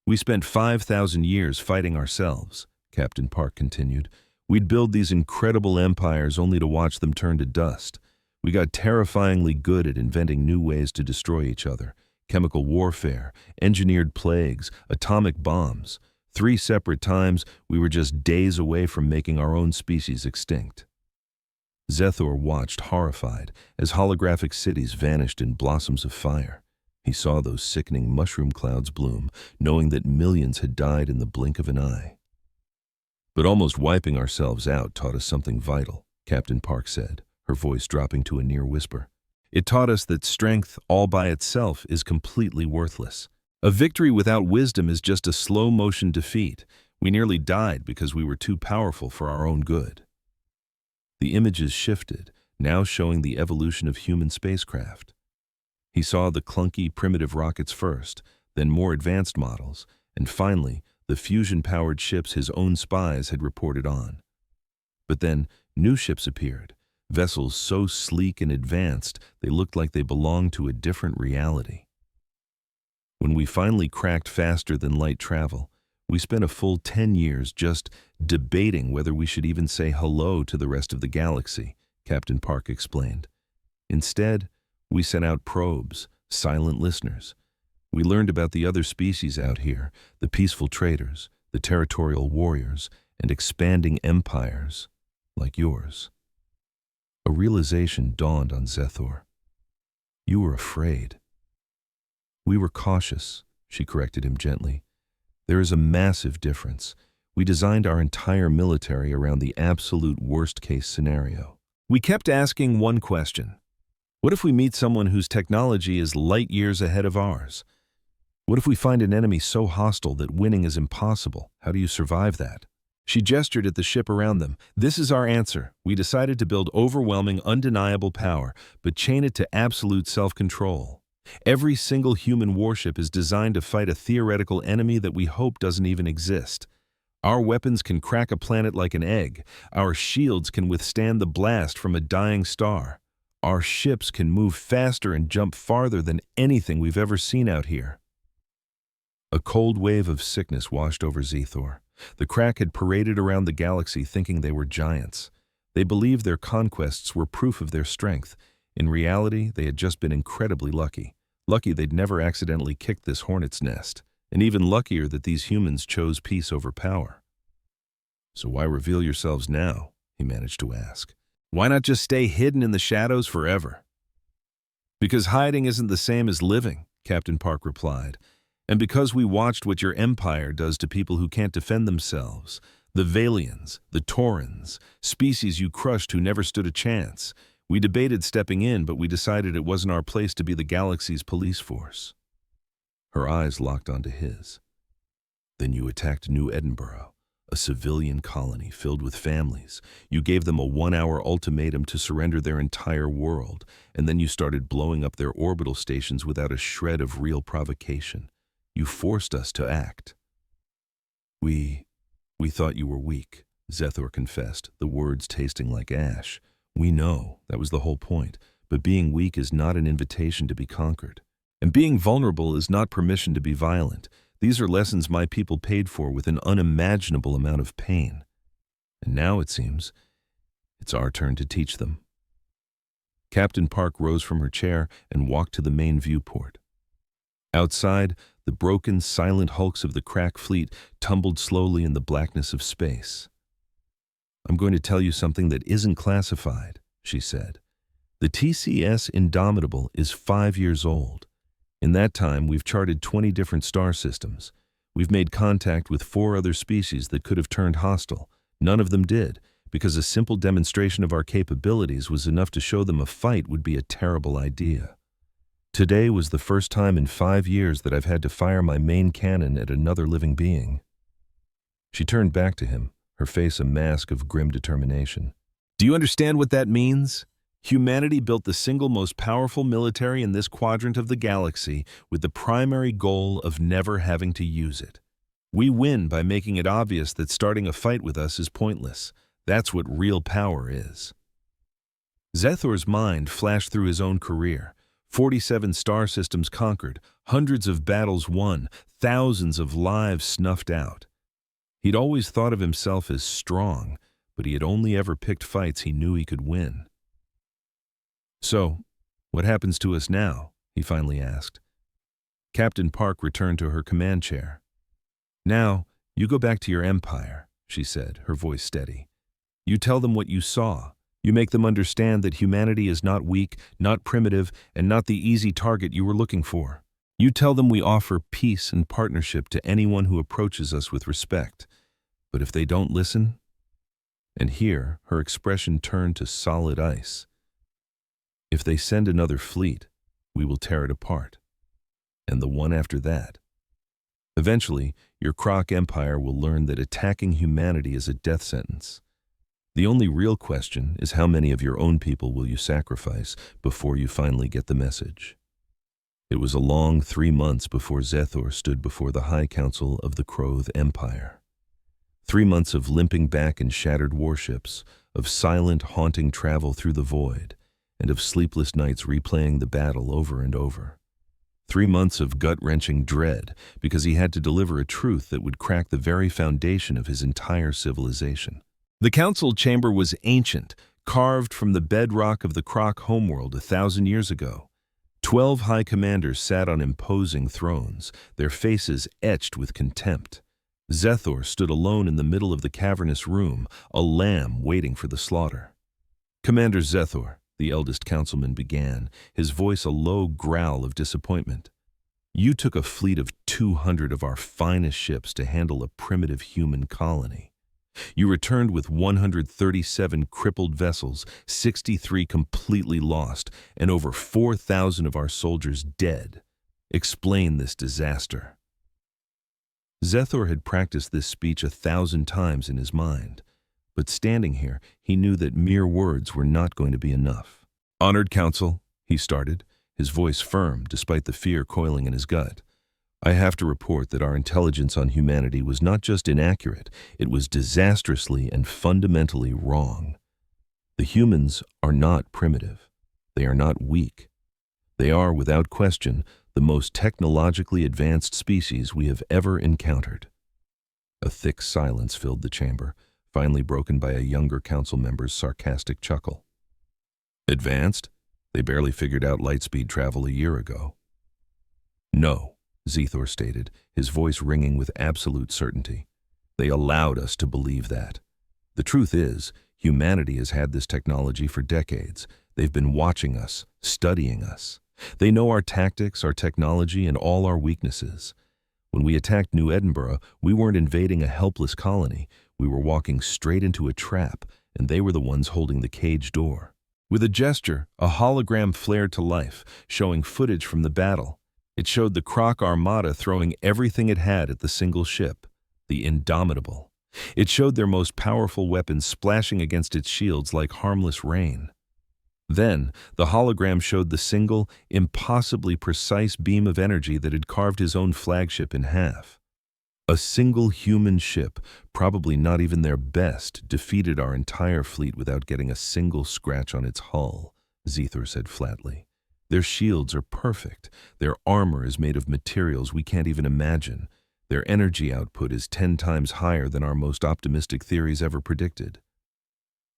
"We spent 5,000 years fighting ourselves," Captain Park continued. "We'd build these incredible empires only to watch them turn to dust. We got terrifyingly good at inventing new ways to destroy each other. Chemical warfare, engineered plagues, atomic bombs. 3 separate times, we were just days away from making our own species extinct. Zethor watched horrified as holographic cities vanished in blossoms of fire. He saw those sickening mushroom clouds bloom, knowing that millions had died in the blink of an eye. But almost wiping ourselves out taught us something vital, Captain Park said, her voice dropping to a near whisper. It taught us that strength all by itself is completely worthless. A victory without wisdom is just a slow-motion defeat. We nearly died because we were too powerful for our own good. The images shifted, now showing the evolution of human spacecraft. He saw the clunky, primitive rockets first, then more advanced models, and finally, the fusion-powered ships his own spies had reported on. But then, new ships appeared, vessels so sleek and advanced they looked like they belonged to a different reality. When we finally cracked faster than light travel, we spent a full 10 years just debating whether we should even say hello to the rest of the galaxy, Captain Park explained. Instead, we sent out probes, silent listeners. We learned about the other species out here, the peaceful traders, the territorial warriors, and expanding empires like yours. A realization dawned on Zethor. You were afraid. We were cautious, she corrected him gently. There is a massive difference. We designed our entire military around the absolute worst-case scenario. We kept asking one question. What if we meet someone whose technology is light years ahead of ours? What if we find an enemy so hostile that winning is impossible? How do you survive that? She gestured at the ship around them. This is our answer. We decided to build overwhelming, undeniable power, but chain it to absolute self-control. Every single human warship is designed to fight a theoretical enemy that we hope doesn't even exist. Our weapons can crack a planet like an egg. Our shields can withstand the blast from a dying star. Our ships can move faster and jump farther than anything we've ever seen out here. A cold wave of sickness washed over Zethor. The crack had paraded around the galaxy thinking they were giants. They believed their conquests were proof of their strength. In reality, they had just been incredibly lucky. Lucky they'd never accidentally kicked this hornet's nest, and even luckier that these humans chose peace over power. So why reveal yourselves now? He managed to ask. Why not just stay hidden in the shadows forever? Because hiding isn't the same as living, Captain Park replied. And because we watched what your empire does to people who can't defend themselves, the Valians, the Taurans, species you crushed who never stood a chance. We debated stepping in, but we decided it wasn't our place to be the galaxy's police force. Her eyes locked onto his. Then you attacked New Edinburgh, a civilian colony filled with families. You gave them a 1-hour ultimatum to surrender their entire world, and then you started blowing up their orbital stations without a shred of real provocation. You forced us to act. We thought you were weak, Zethor confessed, the words tasting like ash. We know, that was the whole point, but being weak is not an invitation to be conquered. And being vulnerable is not permission to be violent. These are lessons my people paid for with an unimaginable amount of pain. And now, it seems, it's our turn to teach them. Captain Park rose from her chair and walked to the main viewport. Outside, the broken, silent hulks of the crack fleet tumbled slowly in the blackness of space. I'm going to tell you something that isn't classified, she said. The TCS Indomitable is 5 years old. In that time, we've charted 20 different star systems. We've made contact with 4 other species that could have turned hostile. None of them did, because a simple demonstration of our capabilities was enough to show them a fight would be a terrible idea. Today was the first time in 5 years that I've had to fire my main cannon at another living being. She turned back to him, her face a mask of grim determination. Do you understand what that means? Humanity built the single most powerful military in this quadrant of the galaxy with the primary goal of never having to use it. We win by making it obvious that starting a fight with us is pointless. That's what real power is. Zethor's mind flashed through his own career. 47 star systems conquered, hundreds of battles won, thousands of lives snuffed out. He'd always thought of himself as strong, but he had only ever picked fights he knew he could win. So, what happens to us now? He finally asked. Captain Park returned to her command chair. Now, you go back to your empire, she said, her voice steady. You tell them what you saw. You make them understand that humanity is not weak, not primitive, and not the easy target you were looking for. You tell them we offer peace and partnership to anyone who approaches us with respect. But if they don't listen, and here her expression turned to solid ice, if they send another fleet, we will tear it apart. And the one after that. Eventually, your Croc Empire will learn that attacking humanity is a death sentence. The only real question is how many of your own people will you sacrifice before you finally get the message. It was a long 3 months before Zethor stood before the High Council of the Croth Empire. 3 months of limping back in shattered warships, of silent, haunting travel through the void, and of sleepless nights replaying the battle over and over. 3 months of gut-wrenching dread because he had to deliver a truth that would crack the very foundation of his entire civilization. The council chamber was ancient, carved from the bedrock of the Croc homeworld 1,000 years ago. 12 high commanders sat on imposing thrones, their faces etched with contempt. Zethor stood alone in the middle of the cavernous room, a lamb waiting for the slaughter. Commander Zethor, the eldest councilman began, his voice a low growl of disappointment. You took a fleet of 200 of our finest ships to handle a primitive human colony. You returned with 137 crippled vessels, 63 completely lost, and over 4,000 of our soldiers dead. Explain this disaster. Zethor had practiced this speech 1,000 times in his mind, but standing here, he knew that mere words were not going to be enough. Honored Council, he started, his voice firm despite the fear coiling in his gut. I have to report that our intelligence on humanity was not just inaccurate, it was disastrously and fundamentally wrong. The humans are not primitive. They are not weak. They are, without question, the most technologically advanced species we have ever encountered. A thick silence filled the chamber, finally broken by a younger council member's sarcastic chuckle. Advanced? They barely figured out lightspeed travel a year ago. No. Zethor stated, his voice ringing with absolute certainty. They allowed us to believe that. The truth is, humanity has had this technology for decades. They've been watching us, studying us. They know our tactics, our technology, and all our weaknesses. When we attacked New Edinburgh, we weren't invading a helpless colony. We were walking straight into a trap, and they were the ones holding the cage door. With a gesture, a hologram flared to life, showing footage from the battle. It showed the Croc Armada throwing everything it had at the single ship, the Indomitable. It showed their most powerful weapons splashing against its shields like harmless rain. Then, the hologram showed the single, impossibly precise beam of energy that had carved his own flagship in half. A single human ship, probably not even their best, defeated our entire fleet without getting a single scratch on its hull, Zethor said flatly. Their shields are perfect. Their armor is made of materials we can't even imagine. Their energy output is 10 times higher than our most optimistic theories ever predicted.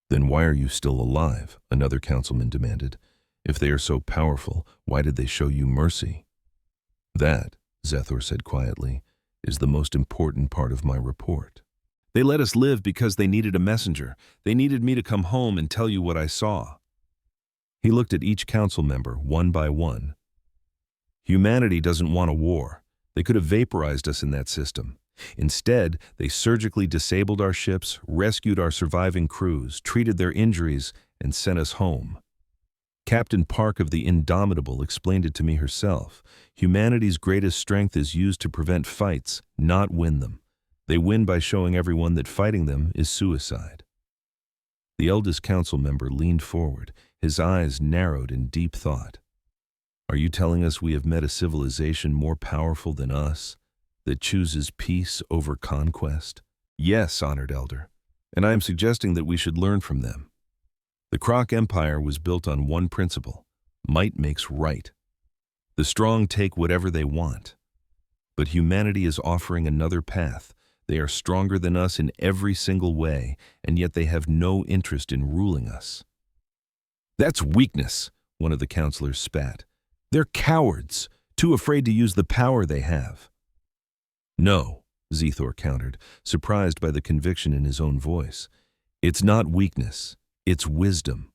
Then why are you still alive? Another councilman demanded. If they are so powerful, why did they show you mercy? That, Zethor said quietly, is the most important part of my report. They let us live because they needed a messenger. They needed me to come home and tell you what I saw. He looked at each council member, one by one. Humanity doesn't want a war. They could have vaporized us in that system. Instead, they surgically disabled our ships, rescued our surviving crews, treated their injuries, and sent us home. Captain Park of the Indomitable explained it to me herself. Humanity's greatest strength is used to prevent fights, not win them. They win by showing everyone that fighting them is suicide. The eldest council member leaned forward, his eyes narrowed in deep thought. Are you telling us we have met a civilization more powerful than us, that chooses peace over conquest? Yes, honored elder, and I am suggesting that we should learn from them. The Croc Empire was built on one principle: might makes right. The strong take whatever they want. But humanity is offering another path. They are stronger than us in every single way, and yet they have no interest in ruling us. That's weakness. one of the counselors spat. "They're cowards, too afraid to use the power they have." "No," Zethor countered, surprised by the conviction in his own voice. "It's not weakness, it's wisdom.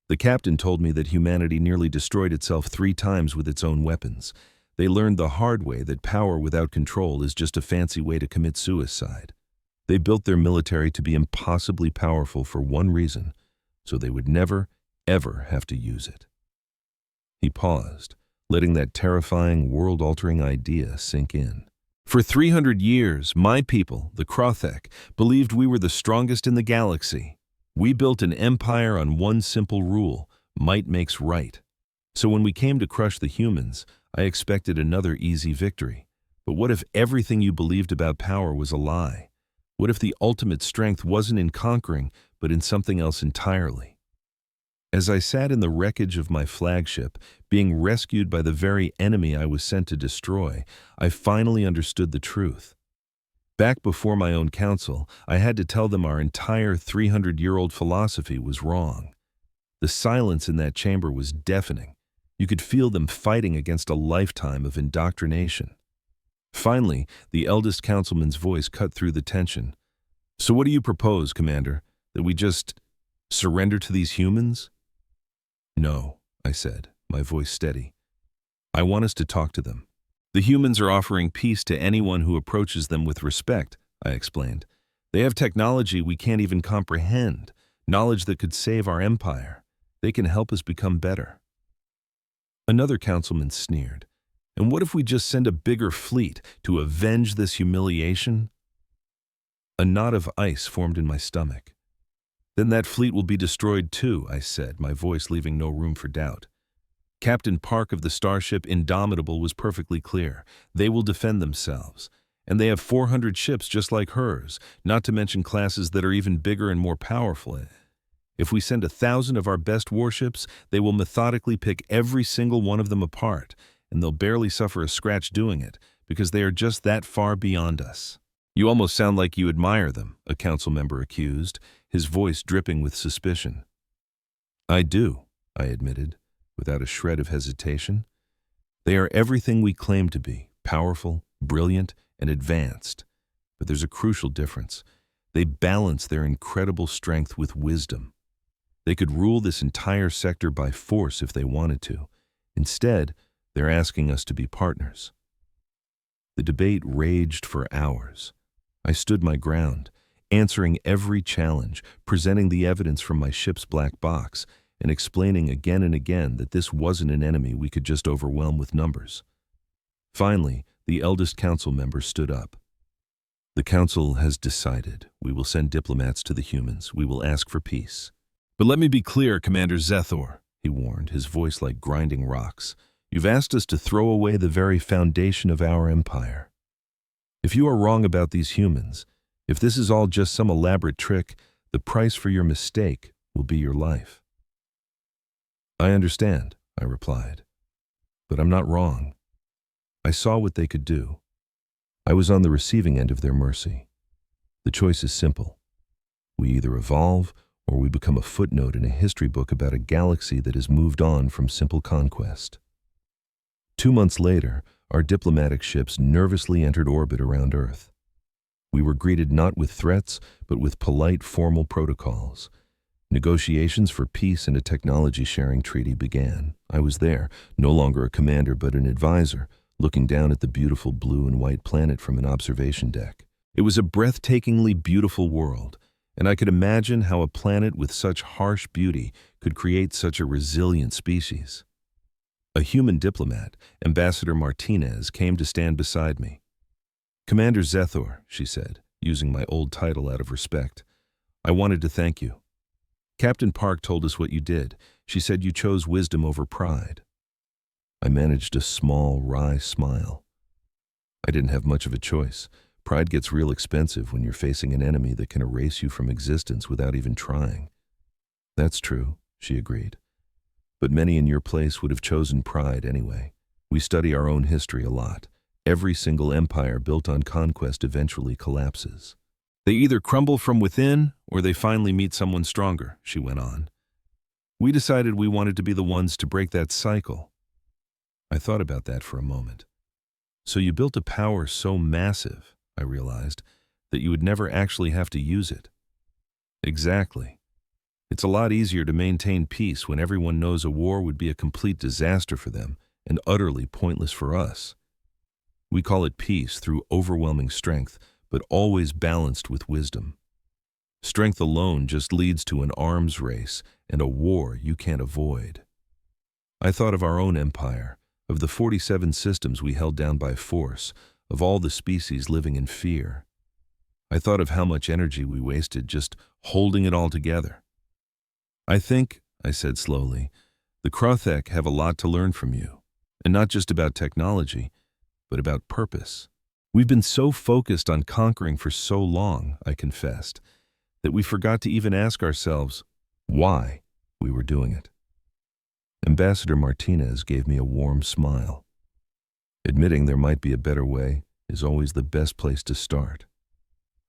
The captain told me that humanity nearly destroyed itself 3 times with its own weapons. They learned the hard way that power without control is just a fancy way to commit suicide. They built their military to be impossibly powerful for one reason, so they would never, ever have to use it." He paused, letting that terrifying, world-altering idea sink in. "For 300 years, my people, the Krothek, believed we were the strongest in the galaxy. We built an empire on one simple rule: might makes right. So when we came to crush the humans, I expected another easy victory. But what if everything you believed about power was a lie? What if the ultimate strength wasn't in conquering, but in something else entirely?" As I sat in the wreckage of my flagship, being rescued by the very enemy I was sent to destroy, I finally understood the truth. Back before my own council, I had to tell them our entire 300-year-old philosophy was wrong. The silence in that chamber was deafening. You could feel them fighting against a lifetime of indoctrination. Finally, the eldest councilman's voice cut through the tension. "So what do you propose, Commander? That we just surrender to these humans?" "No," I said, my voice steady. "I want us to talk to them. The humans are offering peace to anyone who approaches them with respect," I explained. "They have technology we can't even comprehend, knowledge that could save our empire. They can help us become better." Another councilman sneered. "And what if we just send a bigger fleet to avenge this humiliation?" A knot of ice formed in my stomach. "Then that fleet will be destroyed too," I said, my voice leaving no room for doubt. Captain Park of the starship Indomitable was perfectly clear. They will defend themselves. And they have 400 ships just like hers, not to mention classes that are even bigger and more powerful. If we send 1,000 of our best warships, they will methodically pick every single one of them apart, and they'll barely suffer a scratch doing it, because they are just that far beyond us. "You almost sound like you admire them," a council member accused, his voice dripping with suspicion. "I do," I admitted, without a shred of hesitation. "They are everything we claim to be: powerful, brilliant, and advanced. But there's a crucial difference. They balance their incredible strength with wisdom. They could rule this entire sector by force if they wanted to. Instead, they're asking us to be partners." The debate raged for hours. I stood my ground, answering every challenge, presenting the evidence from my ship's black box, and explaining again and again that this wasn't an enemy we could just overwhelm with numbers. Finally, the eldest council member stood up. "The council has decided. We will send diplomats to the humans. We will ask for peace. But let me be clear, Commander Zethor," he warned, his voice like grinding rocks. "You've asked us to throw away the very foundation of our empire. If you are wrong about these humans, if this is all just some elaborate trick, the price for your mistake will be your life." "I understand," I replied. "But I'm not wrong. I saw what they could do. I was on the receiving end of their mercy. The choice is simple. We either evolve or we become a footnote in a history book about a galaxy that has moved on from simple conquest." 2 months later, our diplomatic ships nervously entered orbit around Earth. We were greeted not with threats, but with polite, formal protocols. Negotiations for peace and a technology-sharing treaty began. I was there, no longer a commander but an advisor, looking down at the beautiful blue and white planet from an observation deck. It was a breathtakingly beautiful world, and I could imagine how a planet with such harsh beauty could create such a resilient species. A human diplomat, Ambassador Martinez, came to stand beside me. "Commander Zethor," she said, using my old title out of respect, "I wanted to thank you. Captain Park told us what you did. She said you chose wisdom over pride." I managed a small, wry smile. I didn't have much of a choice. Pride gets real expensive when you're facing an enemy that can erase you from existence without even trying. "That's true," she agreed. "But many in your place would have chosen pride anyway. We study our own history a lot. Every single empire built on conquest eventually collapses. They either crumble from within or they finally meet someone stronger," she went on. We decided we wanted to be the ones to break that cycle. I thought about that for a moment. So you built a power so massive, I realized, that you would never actually have to use it. Exactly. It's a lot easier to maintain peace when everyone knows a war would be a complete disaster for them and utterly pointless for us. We call it peace through overwhelming strength, but always balanced with wisdom. Strength alone just leads to an arms race and a war you can't avoid. I thought of our own empire, of the 47 systems we held down by force, of all the species living in fear. I thought of how much energy we wasted just holding it all together. I think, I said slowly, the Krothek have a lot to learn from you, and not just about technology, but about purpose. We've been so focused on conquering for so long, I confessed, that we forgot to even ask ourselves why we were doing it. Ambassador Martinez gave me a warm smile. Admitting there might be a better way is always the best place to start.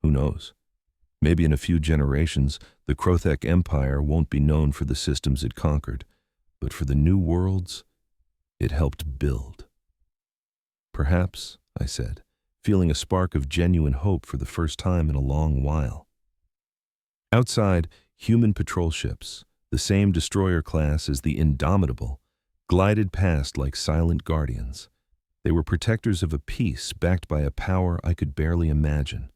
Who knows? Maybe in a few generations, the Krothek Empire won't be known for the systems it conquered, but for the new worlds it helped build. Perhaps, I said, feeling a spark of genuine hope for the first time in a long while. Outside, human patrol ships, the same destroyer class as the Indomitable, glided past like silent guardians. They were protectors of a peace backed by a power I could barely imagine.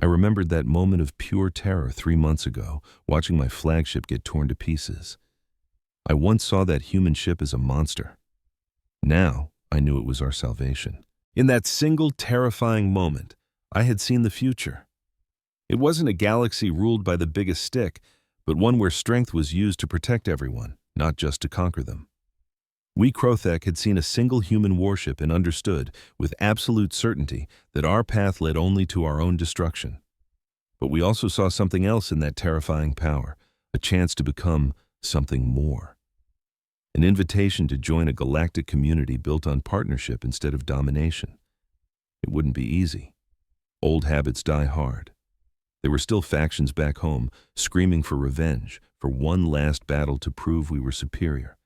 I remembered that moment of pure terror 3 months ago, watching my flagship get torn to pieces. I once saw that human ship as a monster. Now, I knew it was our salvation. In that single terrifying moment, I had seen the future. It wasn't a galaxy ruled by the biggest stick, but one where strength was used to protect everyone, not just to conquer them. We Krothek had seen a single human warship and understood, with absolute certainty, that our path led only to our own destruction. But we also saw something else in that terrifying power, a chance to become something more. An invitation to join a galactic community built on partnership instead of domination. It wouldn't be easy. Old habits die hard. There were still factions back home, screaming for revenge, for one last battle to prove we were superior.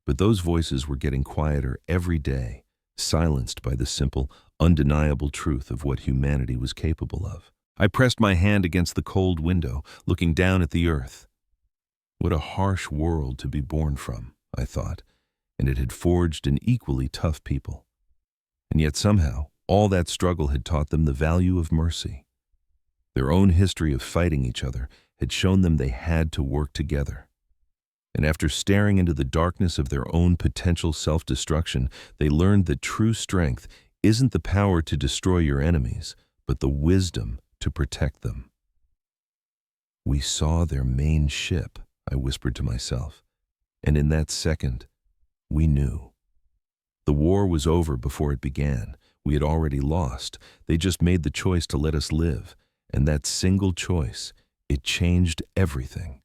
But those voices were getting quieter every day, silenced by the simple, undeniable truth of what humanity was capable of. I pressed my hand against the cold window, looking down at the earth. What a harsh world to be born from, I thought, and it had forged an equally tough people. And yet somehow, all that struggle had taught them the value of mercy. Their own history of fighting each other had shown them they had to work together. And after staring into the darkness of their own potential self-destruction, they learned that true strength isn't the power to destroy your enemies, but the wisdom to protect them. We saw their main ship, I whispered to myself, and in that second, we knew. The war was over before it began. We had already lost. They just made the choice to let us live, and that single choice, it changed everything.